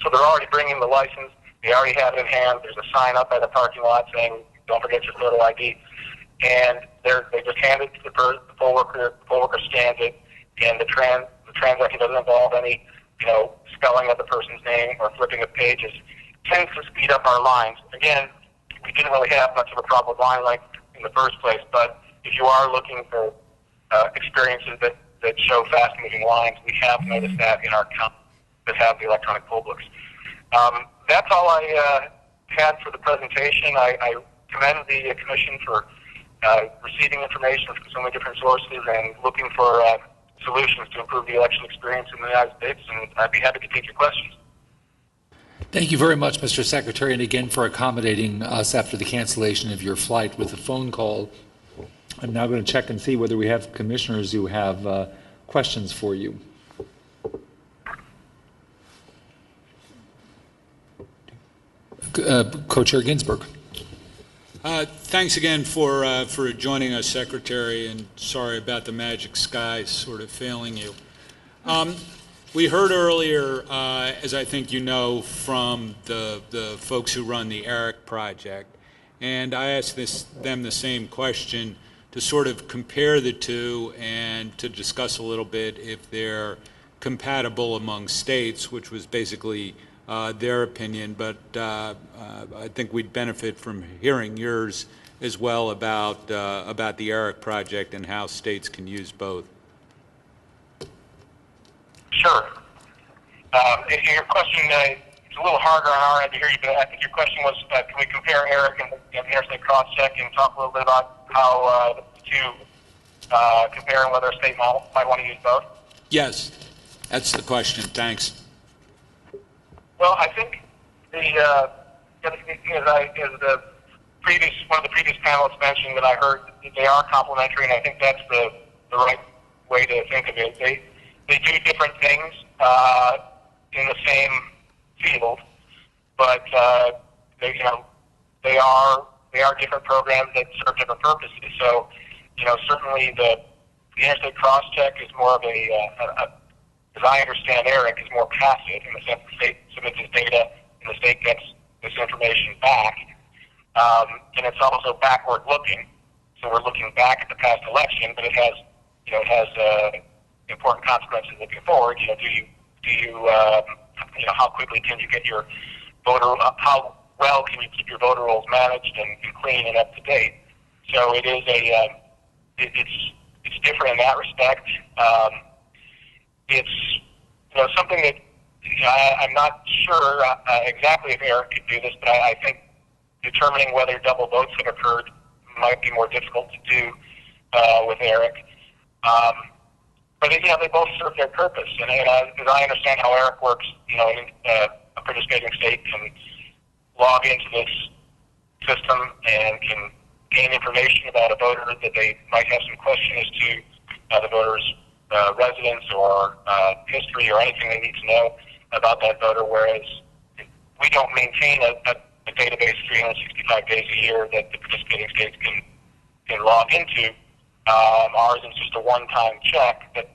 So they're already bringing the license. They already have it in hand. There's a sign up by the parking lot saying, don't forget your photo ID. And they just hand it to the poll worker. The poll worker scans it, and the transaction doesn't involve any, spelling of the person's name or flipping of pages. Tends to speed up our lines. Again, we didn't really have much of a problem with line length in the first place, but if you are looking for experiences that show fast-moving lines, we have noticed that in our counties that have the electronic poll books. That's all I had for the presentation. I commend the Commission for receiving information from so many different sources and looking for solutions to improve the election experience in the United States, and I'd be happy to take your questions. Thank you very much, Mr. Secretary, and again for accommodating us after the cancellation of your flight with a phone call. I'm now going to check and see whether we have commissioners who have questions for you. Co-Chair Ginsburg. Thanks again for joining us, Secretary, and sorry about the magic skies sort of failing you. We heard earlier, as I think you know, from the folks who run the ERIC project, and I asked them the same question to sort of compare the two and to discuss a little bit if they're compatible among states, which was basically their opinion, but I think we'd benefit from hearing yours as well about the ERIC project and how states can use both. Sure. Your question, it's a little harder on our end to hear you, but I think your question was, can we compare ERIC and interstate Crosscheck and talk a little bit about how the two compare and whether a state might want to use both? Yes, that's the question. Thanks. Well, I think as one of the previous panelists mentioned that I heard, they are complementary, and I think that's the right way to think of it. They do different things in the same field, but they are different programs that serve different purposes. So, certainly the interstate Crosscheck is more of as I understand ERIC, is more passive in the sense the state submits its data and the state gets this information back. And it's also backward looking. So we're looking back at the past election, but it has important consequences looking forward. How quickly can you get your how well can you keep your voter rolls managed and clean and up to date? So it is it's different in that respect. It's something that I'm not sure exactly if ERIC could do this, but I think determining whether double votes have occurred might be more difficult to do with Eric. But they both serve their purpose. And as I understand how Eric works, a participating state can log into this system and can gain information about a voter that they might have some question as to the voter's residence or history or anything they need to know about that voter, whereas we don't maintain a database 365 days a year that the participating states can log into. Ours is just a one-time check that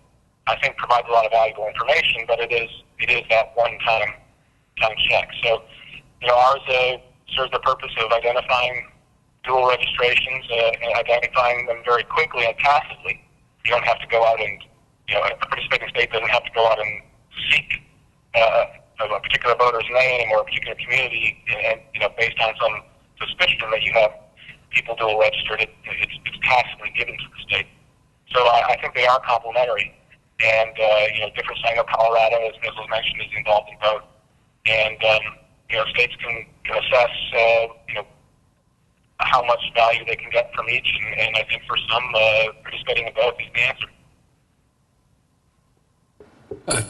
I think provides a lot of valuable information, but it is that one-time check. So, ours serves the purpose of identifying dual registrations and identifying them very quickly and passively. You don't have to go out and, a participating state doesn't have to go out and seek a particular voter's name or a particular community, and based on some suspicion that you have people dual registered, it's passively given to the state. So I think they are complementary. And, different state of Colorado, as was mentioned, is involved in both. And, states can assess, how much value they can get from each. And I think for some, participating in both is the answer.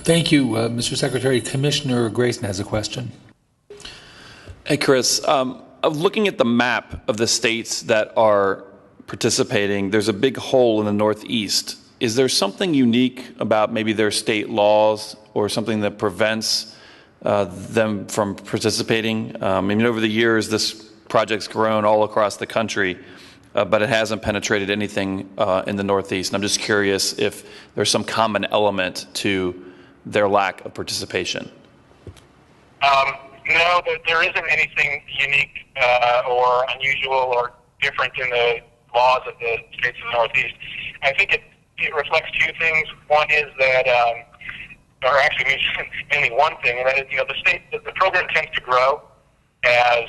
Thank you, Mr. Secretary. Commissioner Grayson has a question. Hey, Kris. Looking at the map of the states that are participating, there's a big hole in the Northeast. Is there something unique about maybe their state laws or something that prevents them from participating? Over the years, this project's grown all across the country, but it hasn't penetrated anything in the Northeast. And I'm just curious if there's some common element to their lack of participation. No, there isn't anything unique or unusual or different in the laws of the states of the Northeast. I think it reflects two things. One is that, or actually mainly one thing, and that is, the program tends to grow as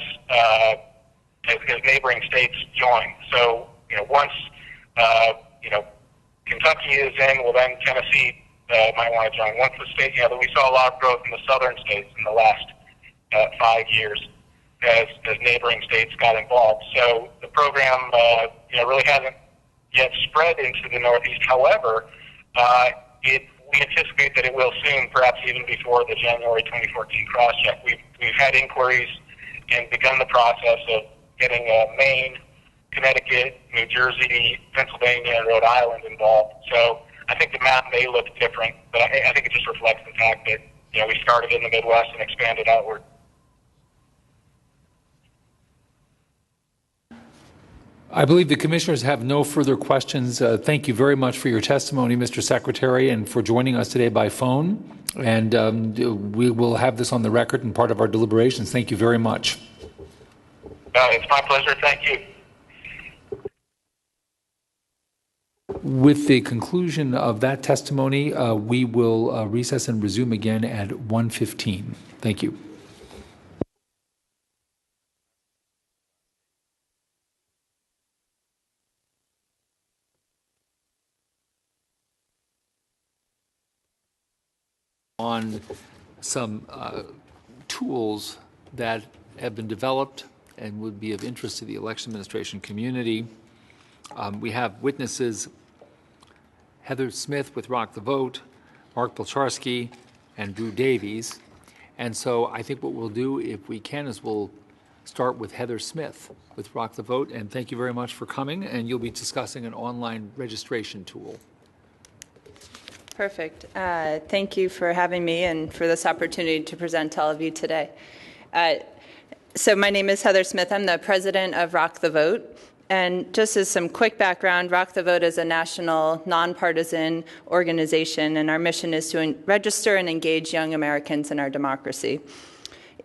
neighboring states join. So, once, Kentucky is in, well, then Tennessee might want to join. Once the state, we saw a lot of growth in the southern states in the last 5 years as neighboring states got involved. So the program, really hasn't yet spread into the Northeast. However, we anticipate that it will soon, perhaps even before the January 2014 Crosscheck. We've had inquiries and begun the process of getting Maine, Connecticut, New Jersey, Pennsylvania, and Rhode Island involved. So I think the map may look different, but I think it just reflects the fact that we started in the Midwest and expanded outward. I believe the commissioners have no further questions. Thank you very much for your testimony, Mr. Secretary, and for joining us today by phone. And we will have this on the record and part of our deliberations. Thank you very much. It's my pleasure. Thank you. With the conclusion of that testimony, we will recess and resume again at 1:15. Thank you. On some tools that have been developed and would be of interest to the election administration community. We have witnesses Heather Smith with Rock the Vote, Mark Bolcharski, and Drew Davies. And so I think what we'll do, if we can, is we'll start with Heather Smith with Rock the Vote. And thank you very much for coming. And you'll be discussing an online registration tool. Perfect. Thank you for having me and for this opportunity to present to all of you today. So my name is Heather Smith. I'm the president of Rock the Vote. And just as some quick background, Rock the Vote is a national, nonpartisan organization, and our mission is to register and engage young Americans in our democracy.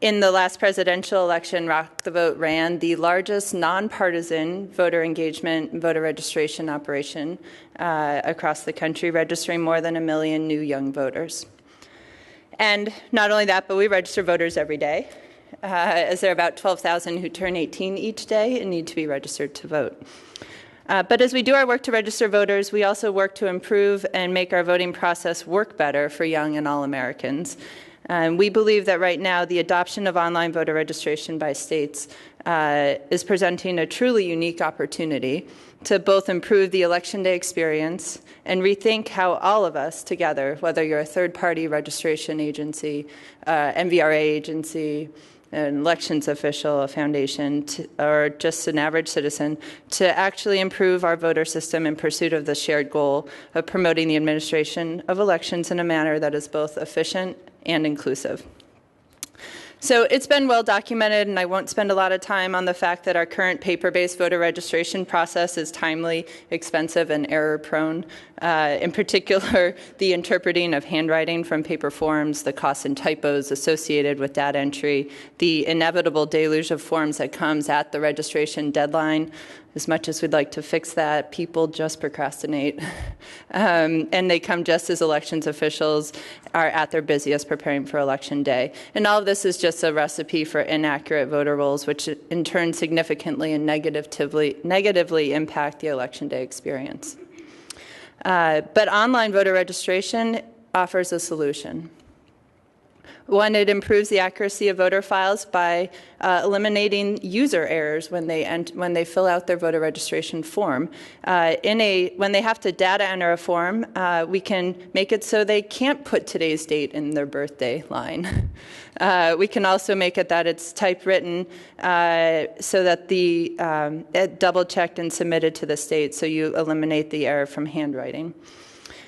In the last presidential election, Rock the Vote ran the largest nonpartisan voter engagement and voter registration operation across the country, registering more than 1 million new young voters. And not only that, but we register voters every day, as there are about 12,000 who turn 18 each day and need to be registered to vote. But as we do our work to register voters, we also work to improve and make our voting process work better for young and all Americans. We believe that right now the adoption of online voter registration by states is presenting a truly unique opportunity to both improve the election day experience and rethink how all of us together, whether you're a third-party registration agency, MVRA agency, an elections official, a foundation, or just an average citizen, to actually improve our voter system in pursuit of the shared goal of promoting the administration of elections in a manner that is both efficient and inclusive. So it's been well documented, and I won't spend a lot of time on the fact that our current paper-based voter registration process is timely, expensive, and error-prone. In particular, the interpreting of handwriting from paper forms, the costs and typos associated with data entry, the inevitable deluge of forms that comes at the registration deadline. As much as we'd like to fix that, people just procrastinate. And they come just as elections officials are at their busiest preparing for Election Day. And all of this is just a recipe for inaccurate voter rolls, which in turn significantly and negatively impact the Election Day experience. But online voter registration offers a solution. One, it improves the accuracy of voter files by eliminating user errors when they fill out their voter registration form. When they have to data enter a form, we can make it so they can't put today's date in their birthday line. We can also make it that it's typewritten so that it's double-checked and submitted to the state, so you eliminate the error from handwriting.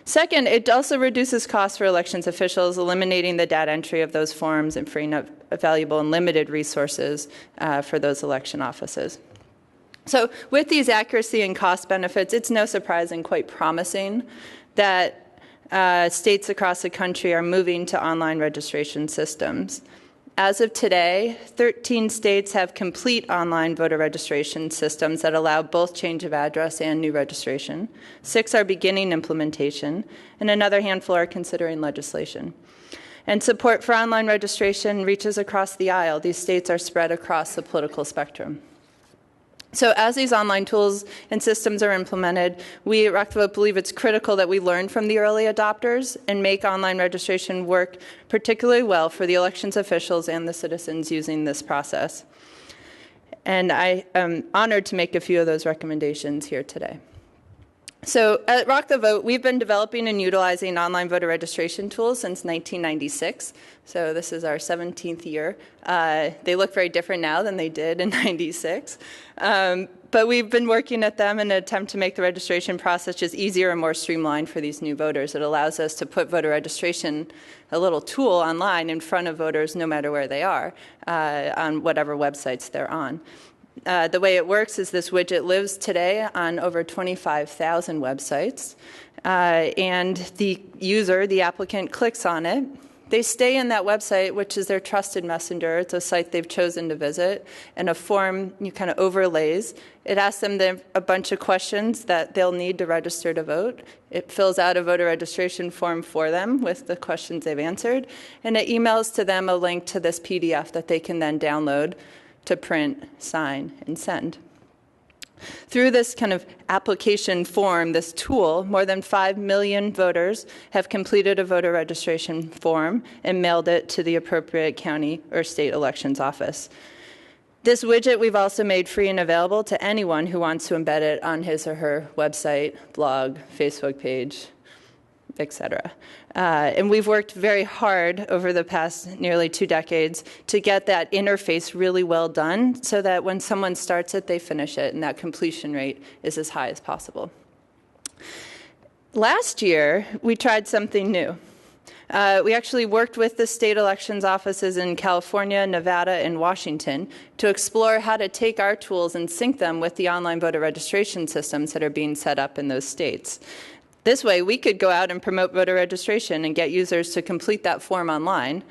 Second, it also reduces costs for elections officials, eliminating the data entry of those forms and freeing up valuable and limited resources for those election offices. So with these accuracy and cost benefits, it's no surprise and quite promising that states across the country are moving to online registration systems. As of today, 13 states have complete online voter registration systems that allow both change of address and new registration. 6 are beginning implementation, and another handful are considering legislation. And support for online registration reaches across the aisle. These states are spread across the political spectrum. So as these online tools and systems are implemented, we at Rock the Vote believe it's critical that we learn from the early adopters and make online registration work particularly well for the elections officials and the citizens using this process. And I am honored to make a few of those recommendations here today. So at Rock the Vote, we've been developing and utilizing online voter registration tools since 1996. So this is our 17th year. They look very different now than they did in 96. But we've been working at them in an attempt to make the registration process just easier and more streamlined for these new voters. It allows us to put voter registration, a little tool online in front of voters no matter where they are, on whatever websites they're on. The way it works is this widget lives today on over 25,000 websites, and the user, the applicant, clicks on it. They stay in that website, which is their trusted messenger. It's a site they've chosen to visit, and a form kind of overlays. It asks them a bunch of questions that they'll need to register to vote. It fills out a voter registration form for them with the questions they've answered, and it emails to them a link to this PDF that they can then download to print, sign, and send. Through this kind of application form, this tool, more than 5 million voters have completed a voter registration form and mailed it to the appropriate county or state elections office. This widget we've also made free and available to anyone who wants to embed it on his or her website, blog, Facebook page, etc. And we've worked very hard over the past nearly 2 decades to get that interface really well done so that when someone starts it, they finish it, and that completion rate is as high as possible. Last year, we tried something new. We actually worked with the state elections offices in California, Nevada, and Washington to explore how to take our tools and sync them with the online voter registration systems that are being set up in those states. This way, we could go out and promote voter registration and get users to complete that form online,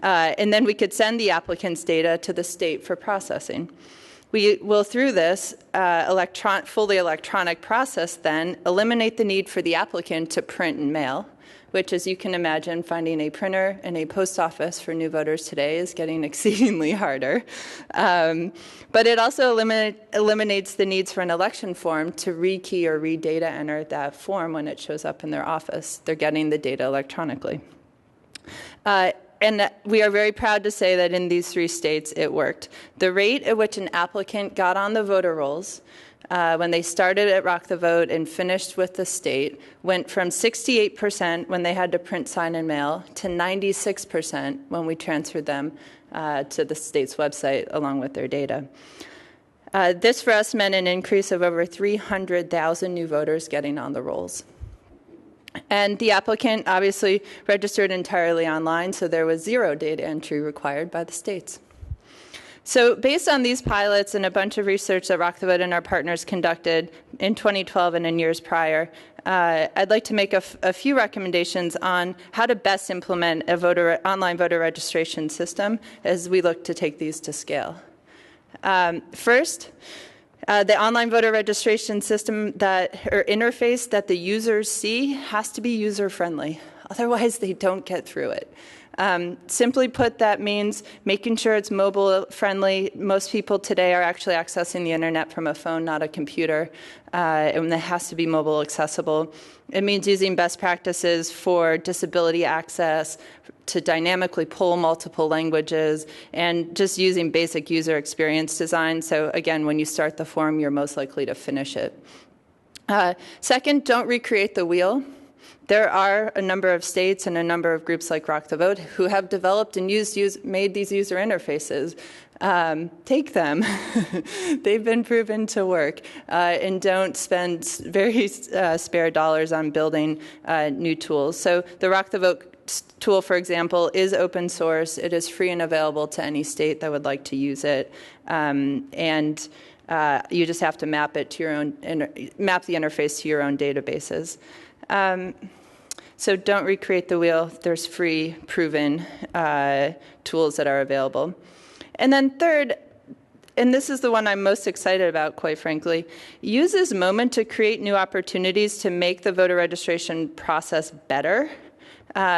and then we could send the applicant's data to the state for processing. We will, through this fully electronic process, then eliminate the need for the applicant to print and mail, which, as you can imagine, finding a printer and a post office for new voters today is getting exceedingly harder. But it also eliminates the needs for an election form to rekey or redata enter that form when it shows up in their office. They're getting the data electronically. And we are very proud to say that in these 3 states, it worked. The rate at which an applicant got on the voter rolls when they started at Rock the Vote and finished with the state went from 68% when they had to print, sign, and mail to 96% when we transferred them to the state's website along with their data. This for us meant an increase of over 300,000 new voters getting on the rolls. And the applicant obviously registered entirely online, so there was 0 data entry required by the states. So based on these pilots and a bunch of research that Rock the Vote and our partners conducted in 2012 and in years prior, I'd like to make a few recommendations on how to best implement a online voter registration system as we look to take these to scale. First, the online voter registration system or interface that the users see has to be user-friendly. Otherwise, they don't get through it. Simply put, that means making sure it's mobile-friendly. Most people today are actually accessing the internet from a phone, not a computer, and it has to be mobile accessible. It means using best practices for disability access, to dynamically pull multiple languages, and just using basic user experience design. So again, when you start the form, you're most likely to finish it. Second, don't recreate the wheel. There are a number of states and a number of groups like Rock the Vote who have developed and made these user interfaces. Take them. They've been proven to work. And don't spend very spare dollars on building new tools. So the Rock the Vote tool, for example, is open source. It is free and available to any state that would like to use it. And you just have to map it to your own, map the interface to your own databases. So don't recreate the wheel. There's free, proven tools that are available. And then third, and this is the one I'm most excited about, quite frankly, use this moment to create new opportunities to make the voter registration process better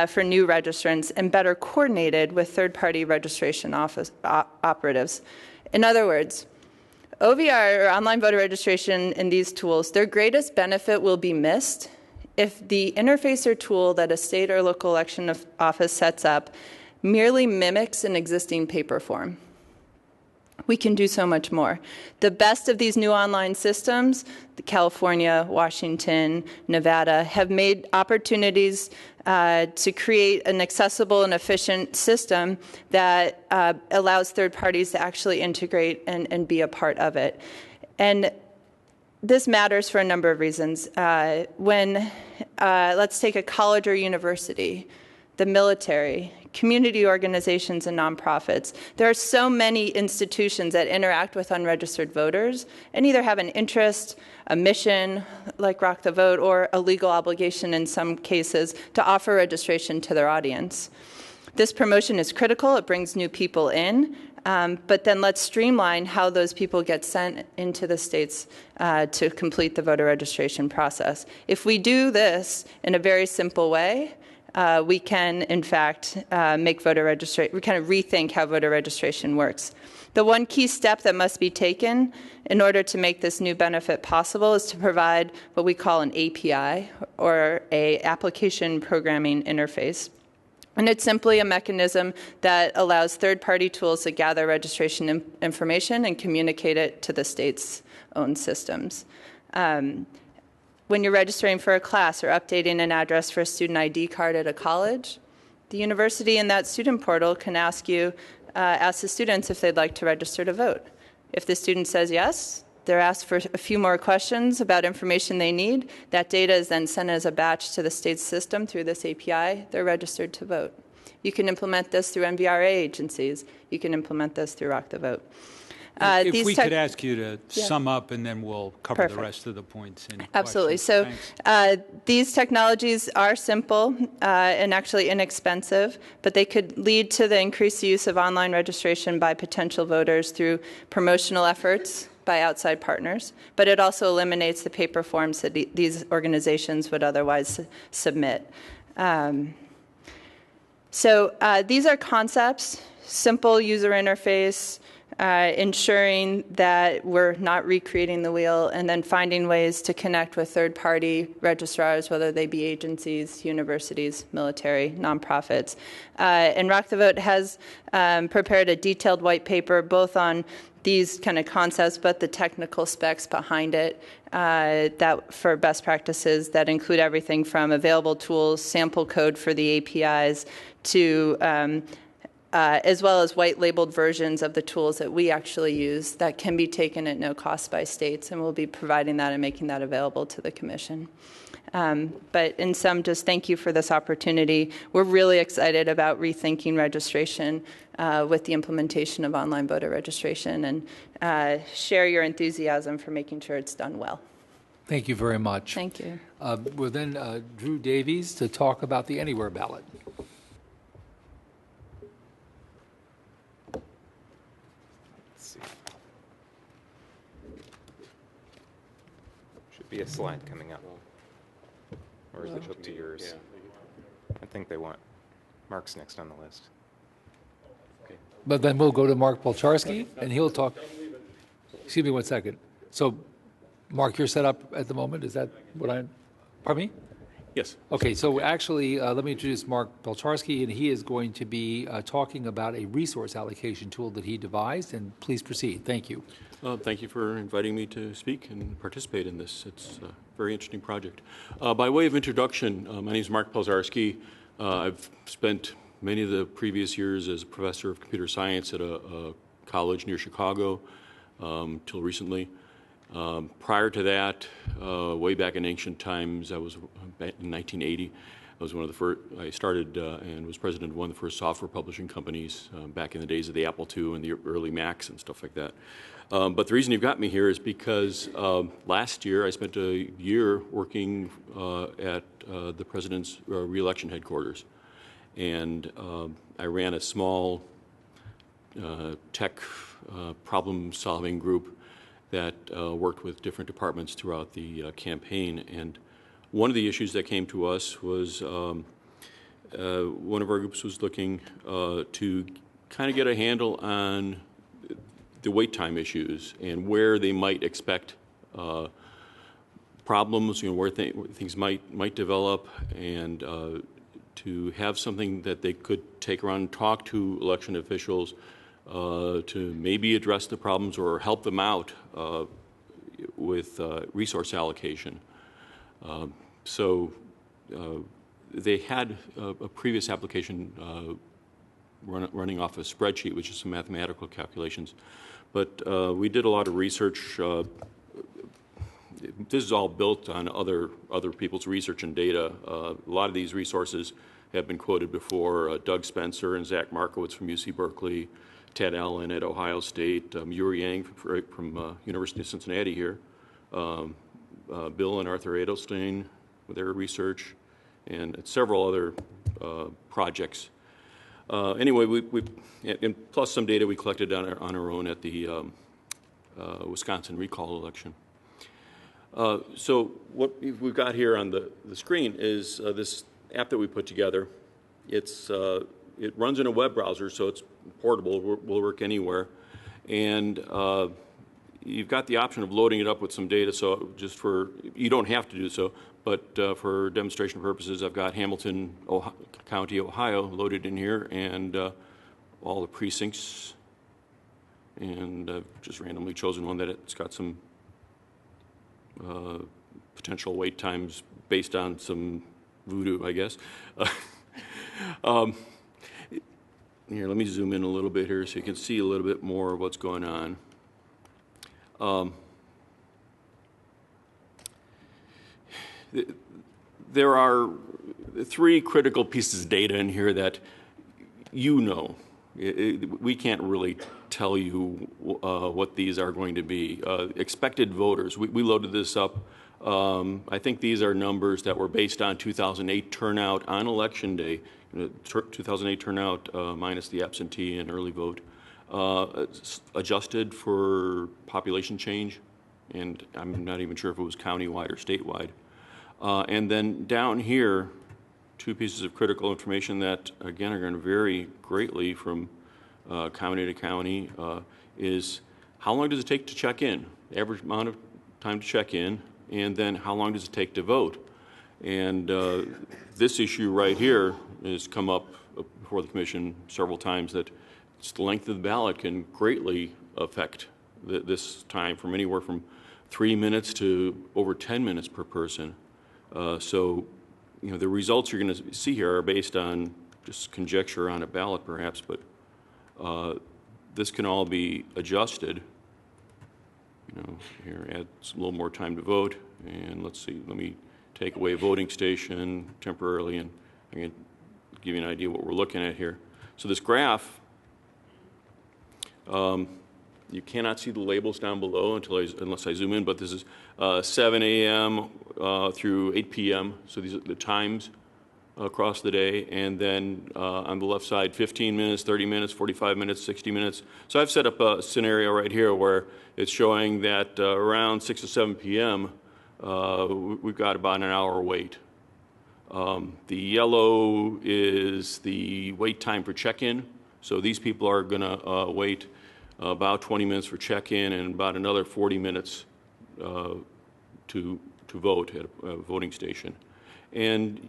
for new registrants and better coordinated with third-party registration operatives. In other words, OVR, or online voter registration, in these tools, their greatest benefit will be missed if the interface or tool that a state or local election office sets up merely mimics an existing paper form. We can do so much more. The best of these new online systems, California, Washington, Nevada, have made opportunities to create an accessible and efficient system that allows third parties to actually integrate and be a part of it. And this matters for a number of reasons. Let's take a college or university, the military, community organizations and nonprofits. There are so many institutions that interact with unregistered voters and either have an interest, a mission, like Rock the Vote, or a legal obligation in some cases to offer registration to their audience. This promotion is critical. It brings new people in, but then let's streamline how those people get sent into the states to complete the voter registration process. If we do this in a very simple way, we can, in fact, make voter registration, we kind of rethink how voter registration works. The one key step that must be taken in order to make this new benefit possible is to provide what we call an API, or a application programming interface. And it's simply a mechanism that allows third-party tools to gather registration information and communicate it to the state's own systems. When you're registering for a class or updating an address for a student ID card at a college, the university in that student portal can ask the students if they'd like to register to vote. If the student says yes, they're asked for a few more questions about information they need. That data is then sent as a batch to the state's system through this API. They're registered to vote. You can implement this through MVRA agencies. You can implement this through Rock the Vote. If we could ask you to sum up, and then we'll cover Perfect. the rest of the points. Absolutely. So these technologies are simple and actually inexpensive, but they could lead to the increased use of online registration by potential voters through promotional efforts by outside partners, but it also eliminates the paper forms that these organizations would otherwise submit. So these are concepts: simple user interface, ensuring that we're not recreating the wheel, and then finding ways to connect with third-party registrars, whether they be agencies, universities, military, nonprofits. And Rock the Vote has prepared a detailed white paper both on these kind of concepts, but the technical specs behind it that for best practices that include everything from available tools, sample code for the APIs, to as well as white-labeled versions of the tools that we actually use that can be taken at no cost by states, and we'll be providing that and making that available to the Commission. But in sum, just thank you for this opportunity. We're really excited about rethinking registration with the implementation of online voter registration, and share your enthusiasm for making sure it's done well. Thank you very much. Thank you. We're then Drew Davies to talk about the Anywhere ballot. Should be a slide coming up. Or is it hooked to yours? I think they want. Mark's next on the list. But then we'll go to Mark Polcharski, and he'll talk. Excuse me one second. So, Mark, you're set up at the moment? Is that what I'm... Pardon me? Yes. Okay, so actually, let me introduce Mark Polcharski, and he is going to be talking about a resource allocation tool that he devised, and please proceed. Thank you. Thank you for inviting me to speak and participate in this. It's a very interesting project. By way of introduction, my name is Mark Polcharski. I've spent many of the previous years as a professor of computer science at a college near Chicago till recently. Prior to that, way back in ancient times, I was in 1980. I was one of the first. I started and was president of one of the first software publishing companies back in the days of the Apple II and the early Macs and stuff like that. But the reason you've got me here is because last year I spent a year working at the president's re-election headquarters, and I ran a small tech problem-solving group that worked with different departments throughout the campaign. And one of the issues that came to us was one of our groups was looking to kind of get a handle on the wait time issues and where they might expect problems, where things might develop, and to have something that they could take around and talk to election officials to maybe address the problems or help them out with resource allocation. So they had a previous application running off a spreadsheet, which is some mathematical calculations. But we did a lot of research. This is all built on other people's research and data. A lot of these resources have been quoted before. Doug Spencer and Zach Markowitz from UC Berkeley, Ted Allen at Ohio State, Yuri Yang from University of Cincinnati here, Bill and Arthur Edelstein with their research, and several other projects. Anyway, and plus some data we collected on our own at the Wisconsin recall election. So what we've got here on the screen is this app that we put together. It runs in a web browser, so it's portable, will work anywhere. And you've got the option of loading it up with some data, so you don't have to do so, but for demonstration purposes, I've got Hamilton County, Ohio loaded in here, and all the precincts. And I've just randomly chosen one that it's got some potential wait times based on some voodoo, I guess. Here, let me zoom in a little bit here so you can see a little bit more of what's going on. There are three critical pieces of data in here that we can't really tell you what these are going to be. Expected voters, we loaded this up. I think these are numbers that were based on 2008 turnout on election day. 2008 turnout minus the absentee and early vote, adjusted for population change, and I'm not even sure if it was countywide or statewide. And then down here, two pieces of critical information that, again, are going to vary greatly from county to county. is how long does it take to check in, average amount of time to check in, and then how long does it take to vote? And this issue right here has come up before the commission several times, that it's the length of the ballot can greatly affect this time, from anywhere from 3 minutes to over 10 minutes per person. So, you know, the results you're going to see here are based on just conjecture on a ballot, perhaps, but this can all be adjusted. You know, here, add a little more time to vote, and let's see, let me take away voting station temporarily, and I'm going to give you an idea what we're looking at here. So this graph, you cannot see the labels down below unless I zoom in, but this is 7 a.m. Through 8 p.m., so these are the times across the day, and then on the left side, 15 minutes, 30 minutes, 45 minutes, 60 minutes. So I've set up a scenario right here where it's showing that around 6 or 7 p.m., we've got about an hour wait. The yellow is the wait time for check-in. So these people are going to wait about 20 minutes for check-in and about another 40 minutes to vote at a voting station. And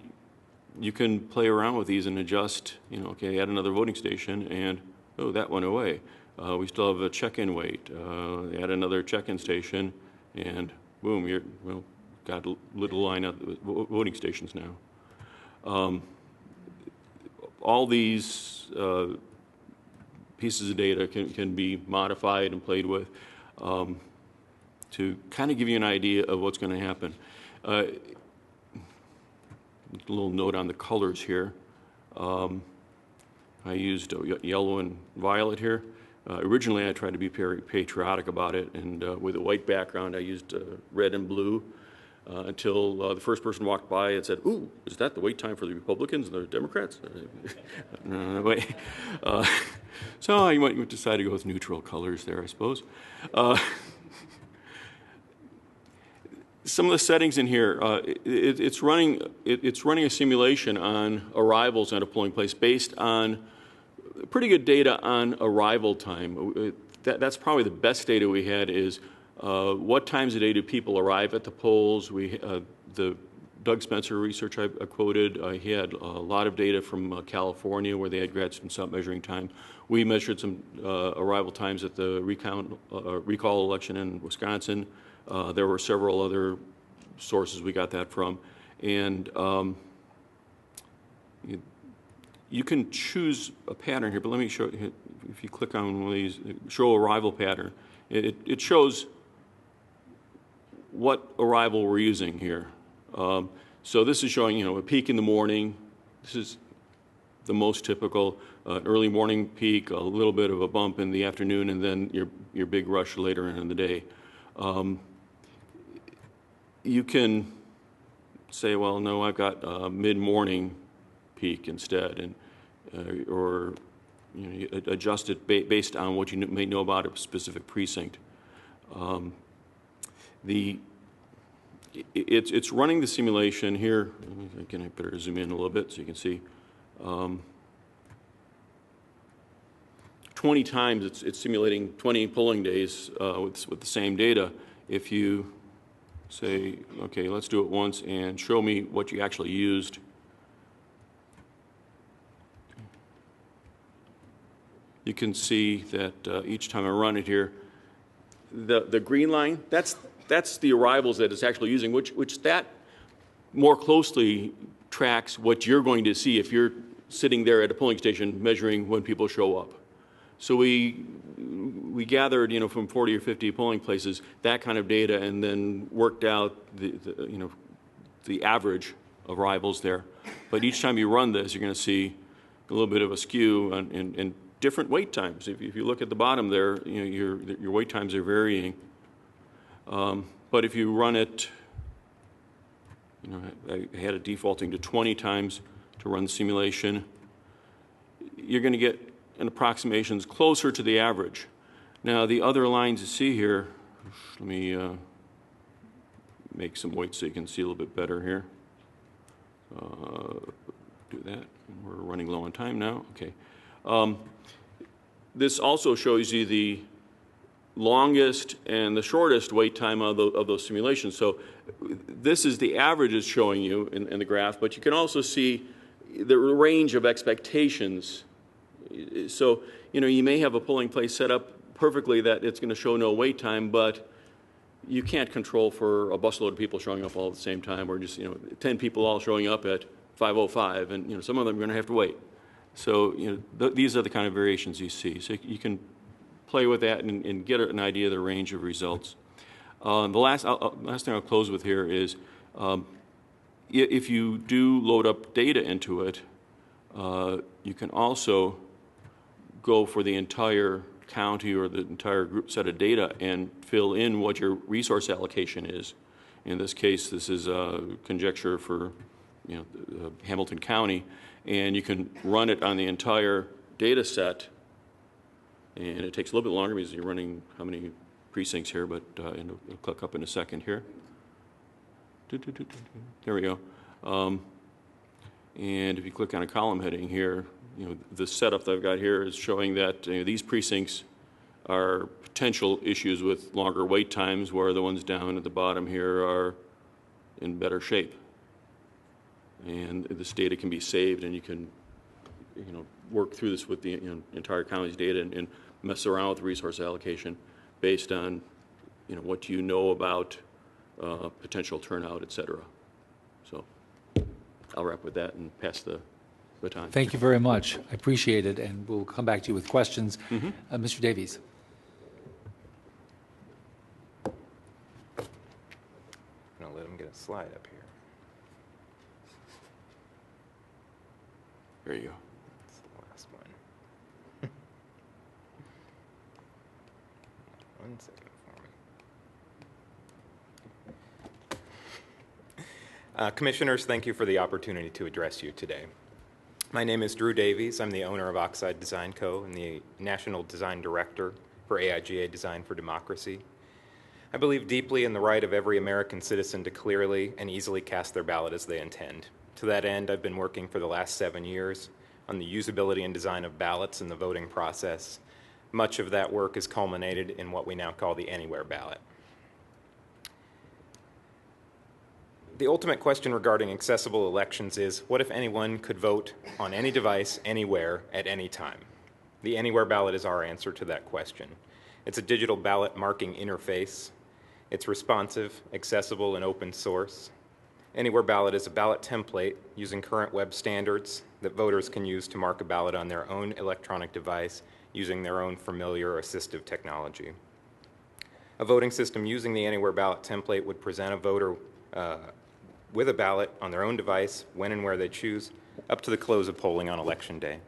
you can play around with these and adjust, you know, okay, add another voting station, and, oh, that went away. We still have a check-in wait. Add another check-in station, and boom, you're, well, got a little line of voting stations now. All these pieces of data can be modified and played with to kind of give you an idea of what's going to happen. A little note on the colors here. I used yellow and violet here. Originally, I tried to be very patriotic about it, and with a white background, I used red and blue until the first person walked by and said, "Ooh, is that the wait time for the Republicans and the Democrats?" No, wait. So you might decide to go with neutral colors there, I suppose. Some of the settings in here, it's running a simulation on arrivals at a polling place based on pretty good data on arrival time. That's probably the best data we had is what times a day do people arrive at the polls. The Doug Spencer research I quoted, he had a lot of data from California where they had grad students out measuring time. We measured some arrival times at the recall election in Wisconsin. There were several other sources we got that from. And you can choose a pattern here, but let me show you. If you click on one of these, show arrival pattern, it shows what arrival we're using here. So this is showing, you know, a peak in the morning. This is the most typical, an early morning peak, a little bit of a bump in the afternoon, and then your big rush later in the day. You can say, well, no, I've got a mid-morning peak instead, and or you know, adjust it based on what you may know about a specific precinct. It's running the simulation here. Again, I better zoom in a little bit so you can see. 20 times it's simulating 20 polling days with the same data. If you say, okay, let's do it once and show me what you actually used. You can see that each time I run it here, the green line, that's the arrivals that it's actually using, which that more closely tracks what you're going to see if you're sitting there at a polling station measuring when people show up. So we gathered, you know, from 40 or 50 polling places that kind of data, and then worked out the average of arrivals there. But each time you run this, you're going to see a little bit of a skew and different wait times. If you look at the bottom there, you know, your wait times are varying. But if you run it, you know, I had it defaulting to 20 times to run the simulation, you're going to get an approximations closer to the average. Now, the other lines you see here, let me make some weight so you can see a little bit better here. Do that. We're running low on time now. Okay. This also shows you the longest and the shortest wait time of those simulations. So this is the average it's showing you in the graph, but you can also see the range of expectations. So, you may have a polling place set up perfectly that it's going to show no wait time, but you can't control for a busload of people showing up all at the same time, or just 10 people all showing up at 5:05, and some of them are going to have to wait. So these are the kind of variations you see. So you can play with that and get an idea of the range of results. The last thing I'll close with here is if you do load up data into it, you can also go for the entire county or the entire group set of data and fill in what your resource allocation is. In this case, this is a conjecture for Hamilton County, and you can run it on the entire data set, and it takes a little bit longer because you're running how many precincts here, but it'll click up in a second here. There we go. And if you click on a column heading here, the setup that I've got here is showing that these precincts are potential issues with longer wait times, where the ones down at the bottom here are in better shape. And this data can be saved, and you can work through this with the entire county's data and mess around with resource allocation based on what you know about potential turnout, et cetera. So I'll wrap with that and pass the baton. Thank you very much. I appreciate it, and we'll come back to you with questions. Mr. Davies. I'm going to let him get a slide up here. There you go. That's the last one. One second for me. Commissioners, thank you for the opportunity to address you today. My name is Drew Davies. I'm the owner of Oxide Design Co. and the National Design Director for AIGA Design for Democracy. I believe deeply in the right of every American citizen to clearly and easily cast their ballot as they intend. To that end, I've been working for the last 7 years on the usability and design of ballots in the voting process. Much of that work is culminated in what we now call the Anywhere ballot. The ultimate question regarding accessible elections is, what if anyone could vote on any device, anywhere, at any time? The Anywhere ballot is our answer to that question. It's a digital ballot marking interface. It's responsive, accessible, and open source. Anywhere ballot is a ballot template using current web standards that voters can use to mark a ballot on their own electronic device using their own familiar or assistive technology. A voting system using the Anywhere ballot template would present a voter with a ballot on their own device when and where they choose, up to the close of polling on Election Day.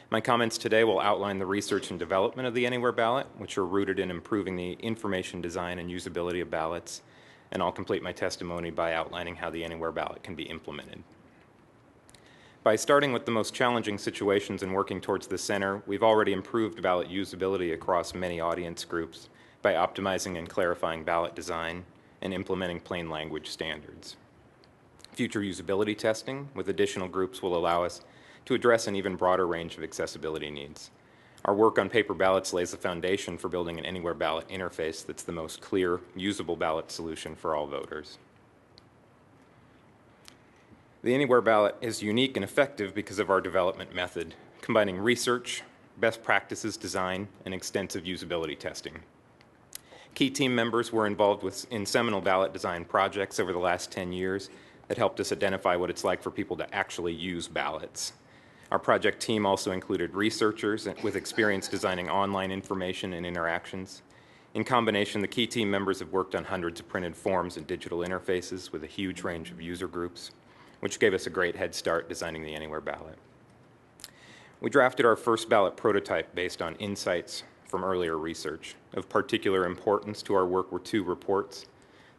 My comments today will outline the research and development of the Anywhere ballot, which are rooted in improving the information design and usability of ballots, and I'll complete my testimony by outlining how the Anywhere ballot can be implemented. By starting with the most challenging situations and working towards the center, we've already improved ballot usability across many audience groups by optimizing and clarifying ballot design and implementing plain language standards. Future usability testing with additional groups will allow us to address an even broader range of accessibility needs. Our work on paper ballots lays the foundation for building an Anywhere ballot interface that's the most clear, usable ballot solution for all voters. The Anywhere ballot is unique and effective because of our development method, combining research, best practices design, and extensive usability testing. Key team members were involved in seminal ballot design projects over the last 10 years that helped us identify what it's like for people to actually use ballots. Our project team also included researchers with experience designing online information and interactions. In combination, the key team members have worked on hundreds of printed forms and digital interfaces with a huge range of user groups, which gave us a great head start designing the Anywhere ballot. We drafted our first ballot prototype based on insights from earlier research. Of particular importance to our work were two reports.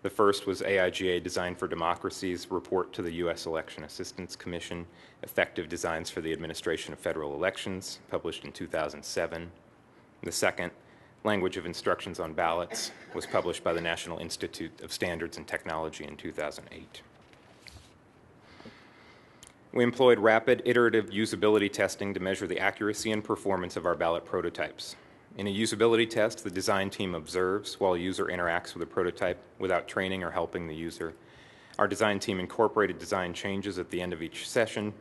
The first was AIGA Design for Democracy's report to the U.S. Election Assistance Commission, Effective Designs for the Administration of Federal Elections, published in 2007. The second, Language of Instructions on Ballots, was published by the National Institute of Standards and Technology in 2008. We employed rapid, iterative usability testing to measure the accuracy and performance of our ballot prototypes. In a usability test, the design team observes while a user interacts with a prototype without training or helping the user. Our design team incorporated design changes at the end of each session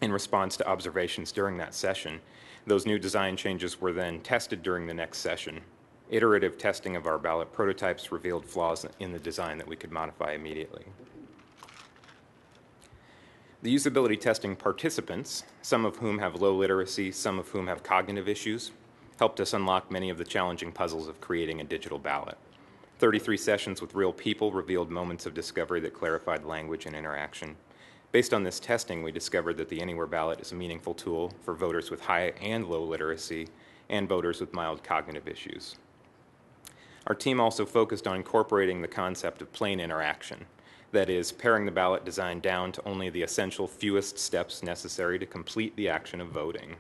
in response to observations during that session. Those new design changes were then tested during the next session. Iterative testing of our ballot prototypes revealed flaws in the design that we could modify immediately. The usability testing participants, some of whom have low literacy, some of whom have cognitive issues, helped us unlock many of the challenging puzzles of creating a digital ballot. 33 sessions with real people revealed moments of discovery that clarified language and interaction. Based on this testing, we discovered that the Anywhere ballot is a meaningful tool for voters with high and low literacy and voters with mild cognitive issues. Our team also focused on incorporating the concept of plain interaction, that is, paring the ballot design down to only the essential fewest steps necessary to complete the action of voting.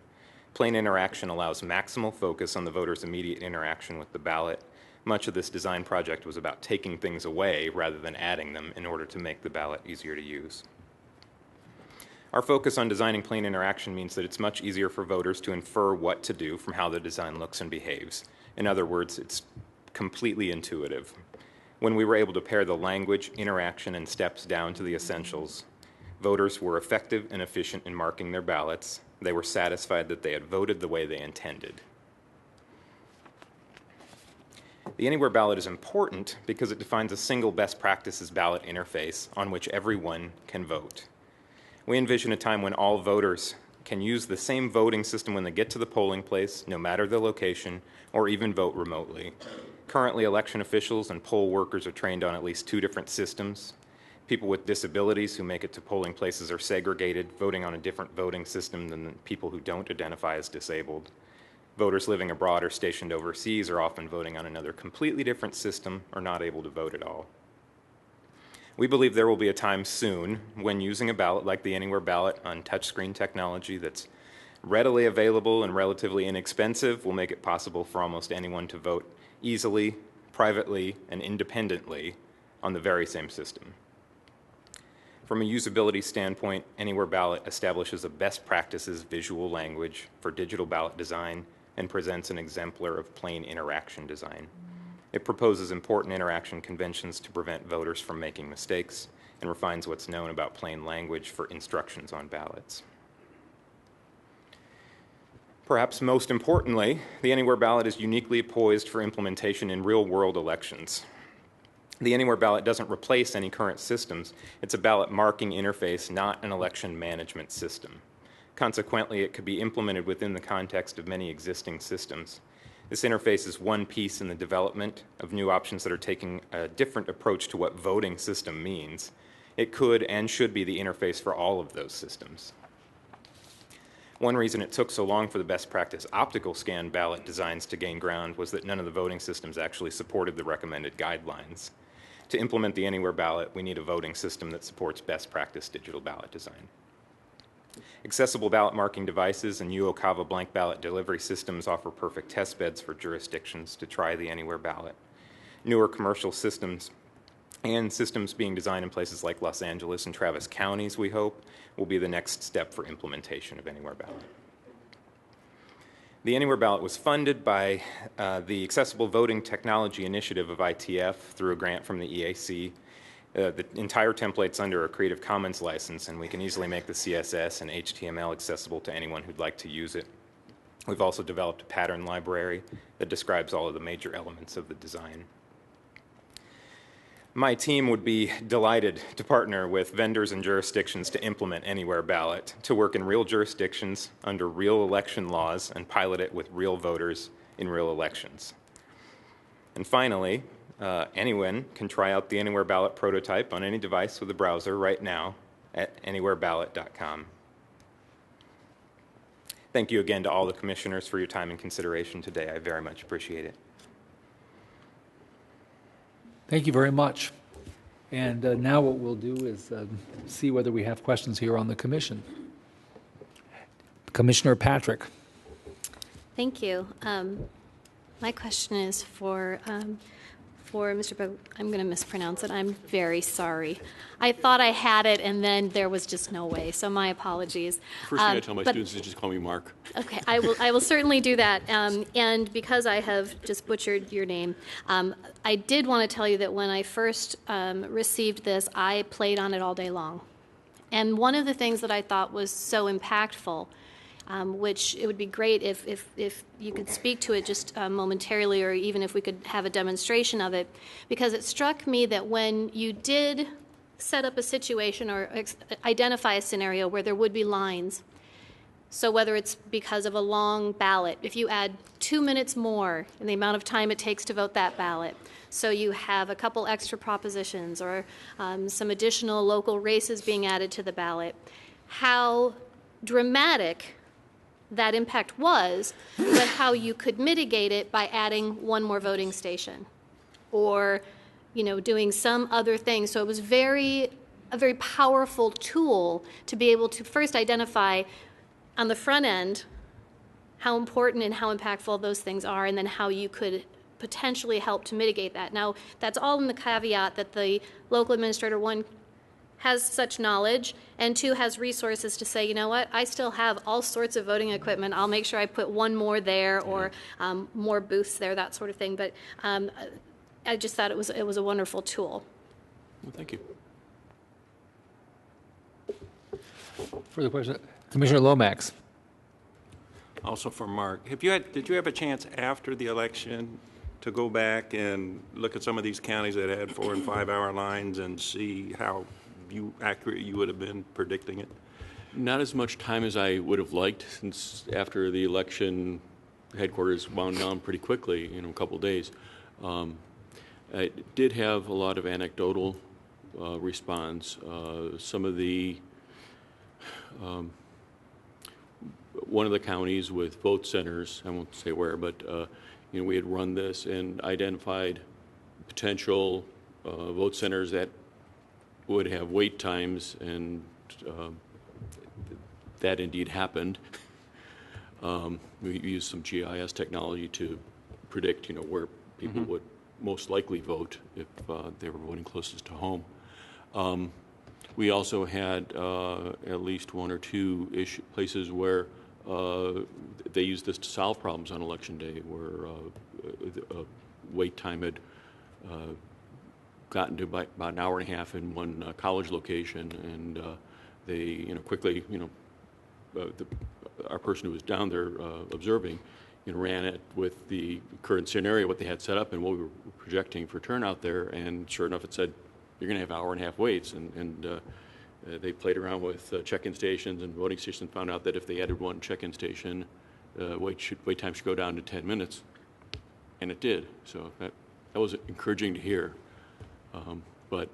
Plain interaction allows maximal focus on the voter's immediate interaction with the ballot. Much of this design project was about taking things away rather than adding them in order to make the ballot easier to use. Our focus on designing plain interaction means that it's much easier for voters to infer what to do from how the design looks and behaves. In other words, it's completely intuitive. When we were able to pare the language, interaction, and steps down to the essentials, voters were effective and efficient in marking their ballots. They were satisfied that they had voted the way they intended. The Anywhere ballot is important because it defines a single best practices ballot interface on which everyone can vote. We envision a time when all voters can use the same voting system when they get to the polling place, no matter the location, or even vote remotely. Currently, election officials and poll workers are trained on at least 2 different systems. People with disabilities who make it to polling places are segregated, voting on a different voting system than the people who don't identify as disabled. Voters living abroad or stationed overseas are often voting on another completely different system or not able to vote at all. We believe there will be a time soon when using a ballot like the Anywhere ballot on touchscreen technology that's readily available and relatively inexpensive will make it possible for almost anyone to vote easily, privately, and independently on the very same system. From a usability standpoint, Anywhere ballot establishes a best practices visual language for digital ballot design and presents an exemplar of plain interaction design. It proposes important interaction conventions to prevent voters from making mistakes and refines what's known about plain language for instructions on ballots. Perhaps most importantly, the Anywhere ballot is uniquely poised for implementation in real-world elections. The Anywhere ballot doesn't replace any current systems. It's a ballot marking interface, not an election management system. Consequently, it could be implemented within the context of many existing systems. This interface is one piece in the development of new options that are taking a different approach to what voting system means. It could and should be the interface for all of those systems. One reason it took so long for the best practice optical scan ballot designs to gain ground was that none of the voting systems actually supported the recommended guidelines. To implement the Anywhere ballot, we need a voting system that supports best practice digital ballot design. Accessible ballot marking devices and UOCAVA blank ballot delivery systems offer perfect test beds for jurisdictions to try the Anywhere ballot. Newer commercial systems and systems being designed in places like Los Angeles and Travis counties, we hope, will be the next step for implementation of Anywhere ballot. The Anywhere ballot was funded by the Accessible Voting Technology Initiative of ITF through a grant from the EAC. The entire template's under a Creative Commons license, and we can easily make the CSS and HTML accessible to anyone who'd like to use it. We've also developed a pattern library that describes all of the major elements of the design. My team would be delighted to partner with vendors and jurisdictions to implement Anywhere ballot, to work in real jurisdictions under real election laws and pilot it with real voters in real elections. And finally, anyone can try out the Anywhere ballot prototype on any device with a browser right now at anywhereballot.com. Thank you again to all the commissioners for your time and consideration today. I very much appreciate it. Thank you very much. And now what we'll do is see whether we have questions here on the commission. Commissioner Patrick. Thank you. My question is for for Mr. Bo, I'm going to mispronounce it. I'm very sorry. I thought I had it, and then there was just no way. So my apologies. First thing I tell my students is just call me Mark. Okay, I will certainly do that. And because I have just butchered your name, I did want to tell you that when I first received this, I played on it all day long. And one of the things that I thought was so impactful, which it would be great if you could speak to it just momentarily, or even if we could have a demonstration of it, because it struck me that when you did set up a situation or identify a scenario where there would be lines, so whether it's because of a long ballot, if you add 2 minutes more in the amount of time it takes to vote that ballot, so you have a couple extra propositions or some additional local races being added to the ballot, how dramatic that impact was, but how you could mitigate it by adding one more voting station or, doing some other thing. So it was a very powerful tool to be able to first identify on the front end how important and how impactful those things are, and then how you could potentially help to mitigate that. Now, that's all in the caveat that the local administrator, one, has such knowledge, and two, has resources to say, you know what, I still have all sorts of voting equipment. I'll make sure I put one more there, or more booths there, that sort of thing. But I just thought it was a wonderful tool. Well, thank you. Further question? Commissioner Lomax. Also for Mark. Did you have a chance after the election to go back and look at some of these counties that had 4 and 5 hour lines and see how accurate you would have been predicting it? Not as much time as I would have liked, since after the election, headquarters wound down pretty quickly, a couple of days. I did have a lot of anecdotal response. Some of the one of the counties with vote centers, I won't say where, but we had run this and identified potential vote centers that would have wait times, and that indeed happened. We used some GIS technology to predict, where people would most likely vote if they were voting closest to home. We also had at least 1 or 2 places where they used this to solve problems on election day, where wait time had gotten to about an hour and a half in one college location, and they, quickly, our person who was down there observing, ran it with the current scenario, what they had set up, and what we were projecting for turnout there, and sure enough, it said you're going to have hour and a half waits, and they played around with check-in stations and voting stations, found out that if they added one check-in station, wait time should go down to 10 minutes, and it did. So that was encouraging to hear. But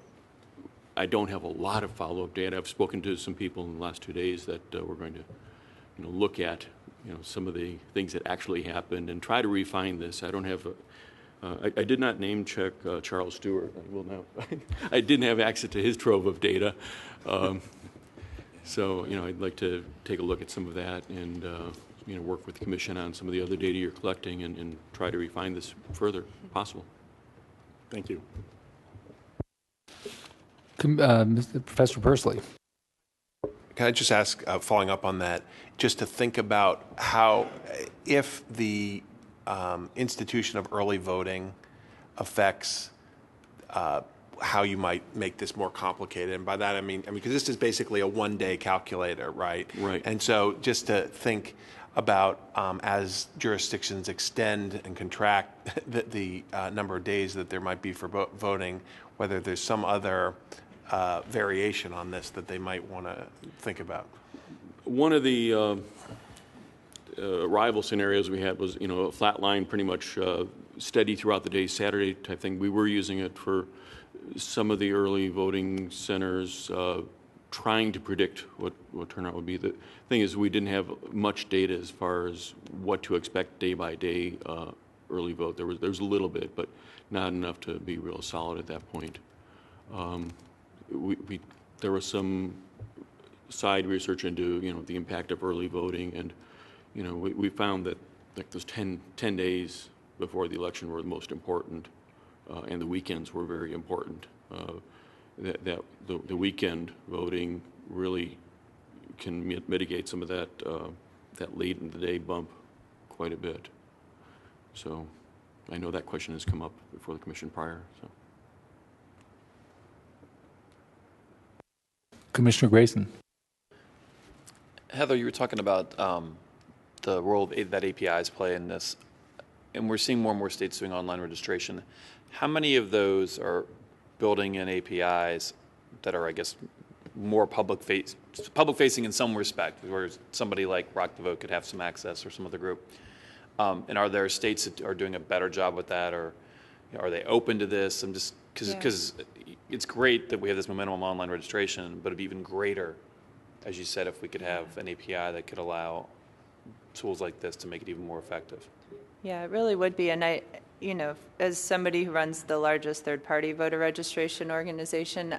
I don't have a lot of follow-up data. I've spoken to some people in the last 2 days that we're going to look at some of the things that actually happened and try to refine this. I don't have I did not name check Charles Stewart. I will now. I didn't have access to his trove of data. So, I'd like to take a look at some of that and, work with the commission on some of the other data you're collecting and try to refine this further if possible. Thank you. Professor Persley. Can I just ask, following up on that, just to think about how, if the institution of early voting affects how you might make this more complicated, and by that I mean because this is basically a one-day calculator, right? Right. And so just to think about as jurisdictions extend and contract the number of days that there might be for voting, whether there's some other variation on this that they might want to think about. One of the rival scenarios we had was, a flat line, pretty much steady throughout the day, Saturday type thing. We were using it for some of the early voting centers, trying to predict what turnout would be. The thing is, we didn't have much data as far as what to expect day by day early vote. There was a little bit, but not enough to be real solid at that point. There was some side research into the impact of early voting, and we found that like those 10 days before the election were the most important and the weekends were very important. The weekend voting really can mitigate some of that late in the day bump quite a bit. So I know that question has come up before the commission prior. So. Commissioner Grayson. Heather, you were talking about the role that APIs play in this, and we're seeing more and more states doing online registration. How many of those are building in APIs that are, I guess, more public-facing in some respect, where somebody like Rock the Vote could have some access or some other group? And are there states that are doing a better job with that, or are they open to this? I'm just because it's great that we have this momentum on online registration, but it'd be even greater, as you said, if we could have an API that could allow tools like this to make it even more effective. Yeah, it really would be. And as somebody who runs the largest third-party voter registration organization,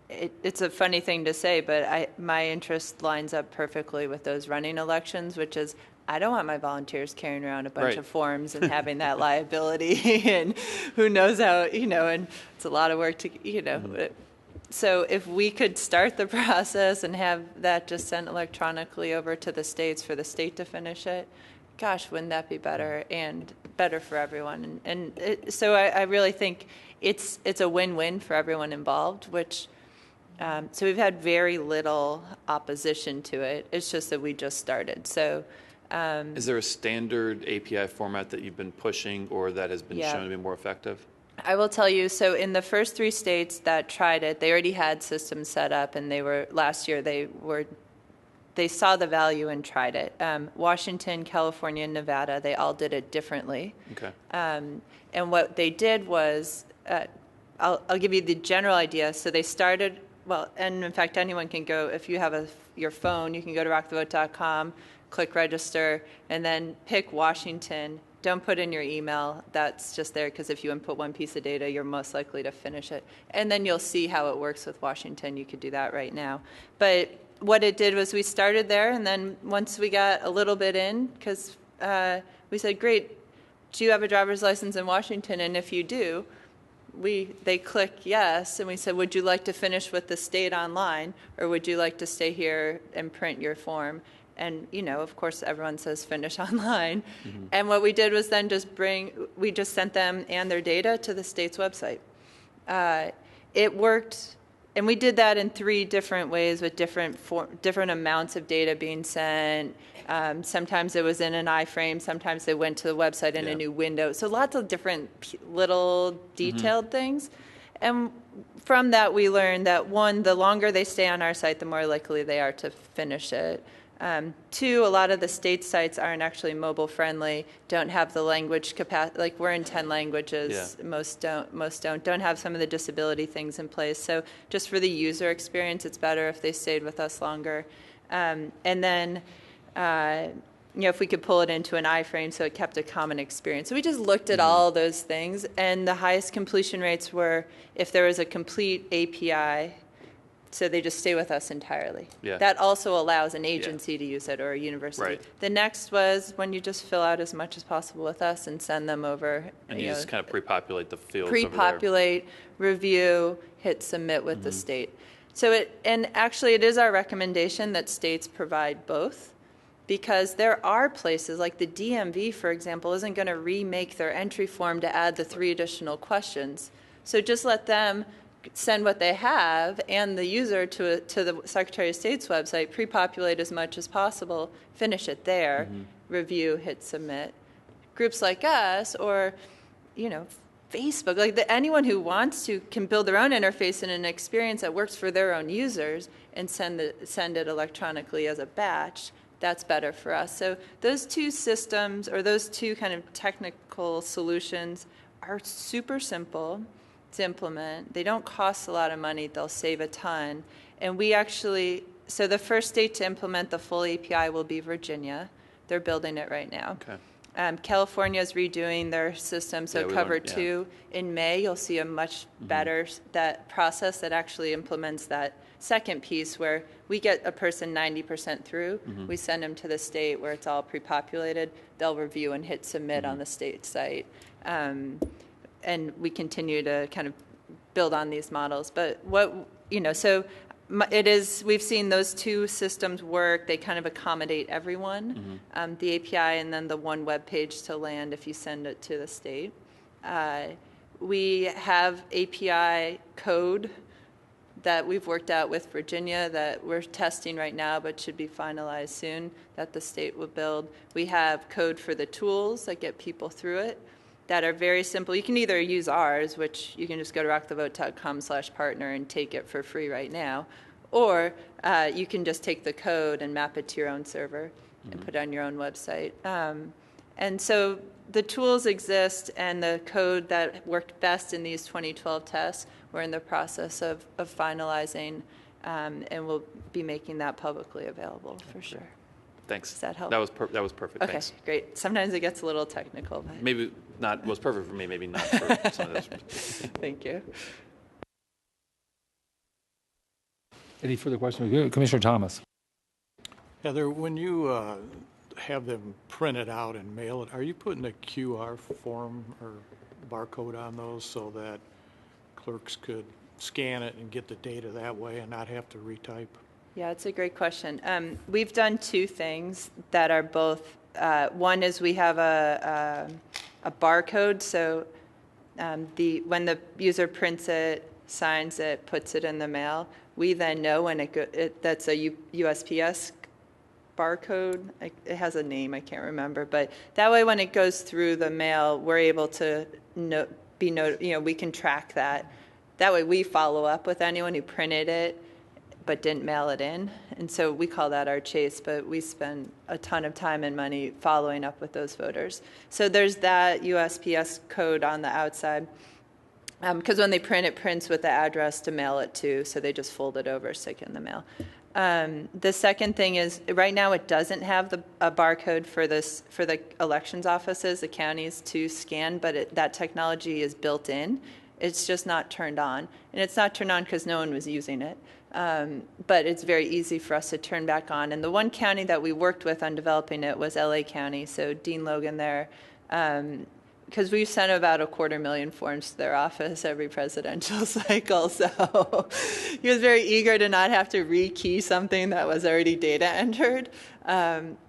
it's a funny thing to say, but my interest lines up perfectly with those running elections, which is I don't want my volunteers carrying around a bunch of forms and having that liability, and who knows how, and it's a lot of work to, So if we could start the process and have that just sent electronically over to the states for the state to finish it, gosh, wouldn't that be better and better for everyone? So I really think it's a win-win for everyone involved, which, so we've had very little opposition to it. It's just that we just started. So. Is there a standard API format that you've been pushing or that has been shown to be more effective? I will tell you, so in the first 3 states that tried it, they already had systems set up, and last year they saw the value and tried it. Washington, California, and Nevada, they all did it differently. Okay. And what they did was, I'll give you the general idea. So they started, and in fact, anyone can go, if you have your phone, you can go to rockthevote.com, click register, and then pick Washington. Don't put in your email. That's just there because if you input one piece of data, you're most likely to finish it. And then you'll see how it works with Washington. You could do that right now. But what it did was we started there, and then once we got a little bit in, because we said, great, do you have a driver's license in Washington? And if you do, they click yes, and we said, would you like to finish with the state online, or would you like to stay here and print your form? And, of course, everyone says finish online. Mm-hmm. And what we did was then we just sent them and their data to the state's website. It worked, and we did that in 3 different ways with different amounts of data being sent. Sometimes it was in an iframe. Sometimes they went to the website in a new window. So lots of different little detailed things. And from that, we learned that, 1, the longer they stay on our site, the more likely they are to finish it. 2, a lot of the state sites aren't actually mobile friendly, don't have the language capacity, like we're in 10 languages, most don't have some of the disability things in place. So just for the user experience, it's better if they stayed with us longer. And then, if we could pull it into an iframe so it kept a common experience. So we just looked at all those things, and the highest completion rates were if there was a complete API. So they just stay with us entirely. Yeah. That also allows an agency to use it, or a university. Right. The next was when you just fill out as much as possible with us and send them over. And you just kind of pre-populate the fields pre-populate, review, hit submit with the state. So and actually it is our recommendation that states provide both, because there are places like the DMV, for example, isn't going to remake their entry form to add the 3 additional questions. So just let them send what they have and the user to the Secretary of State's website, pre-populate as much as possible, finish it there, review, hit submit. Groups like us, or Facebook, like anyone who wants to can build their own interface and an experience that works for their own users and send it electronically as a batch. That's better for us. So those 2 systems, or those 2 kind of technical solutions, are super simple to implement. They don't cost a lot of money. They'll save a ton. And we actually, so the first state to implement the full API will be Virginia. They're building it right now. Okay. California is redoing their system, so cover 2. In May, you'll see a much better that process that actually implements that second piece where we get a person 90% through. We send them to the state where it's all pre-populated. They'll review and hit submit on the state site. and we continue to kind of build on these models. But we've seen those two systems work. They kind of accommodate everyone, the API and then the one web page to land if you send it to the state. We have API code that we've worked out with Virginia that we're testing right now but should be finalized soon that the state will build. We have code for the tools that get people through it that are very simple. You can either use ours, which you can just go to rockthevote.com/partner and take it for free right now, or you can just take the code and map it to your own server and put it on your own website. And so the tools exist, and the code that worked best in these 2012 tests, we're in the process of finalizing, and we'll be making that publicly available for sure. Thanks. Does that help? That was perfect. Okay, Thanks. great. Sometimes it gets a little technical. But Maybe not was perfect for me. Maybe not for some of those. Thank you. Any further questions? Commissioner Thomas. Heather, when you have them printed out and mail it, are you putting a QR form or barcode on those so that clerks could scan it and get the data that way and not have to retype? Yeah, it's a great question. We've done two things that are both. One is we have a barcode, so when the user prints it, signs it, puts it in the mail, we then know when that's a USPS barcode. It has a name, I can't remember, but that way when it goes through the mail, we're able to we can track that. That way we follow up with anyone who printed it but didn't mail it in. And so we call that our chase, but we spend a ton of time and money following up with those voters. So there's that USPS code on the outside. Because when they print, it prints with the address to mail it to, so they just fold it over, stick it in the mail. The second thing is, right now it doesn't have a barcode for the elections offices, the counties, to scan, but that technology is built in. It's just not turned on. And it's not turned on because no one was using it. But it's very easy for us to turn back on. And the one county that we worked with on developing it was LA County, so Dean Logan there. Because we've sent about 250,000 forms to their office every presidential cycle. So he was very eager to not have to rekey something that was already data entered.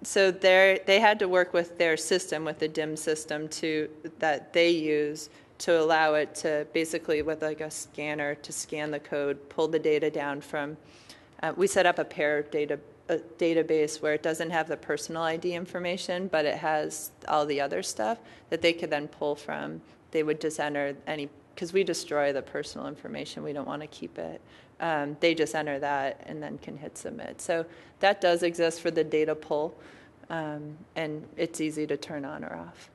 So they had to work with their system, with the DIM system that they use to allow it to basically, with like a scanner, to scan the code, pull the data down from, we set up a database where it doesn't have the personal ID information, but it has all the other stuff that they could then pull from. They would just enter because we destroy the personal information, we don't want to keep it. They just enter that and then can hit submit. So that does exist for the data pull, and it's easy to turn on or off.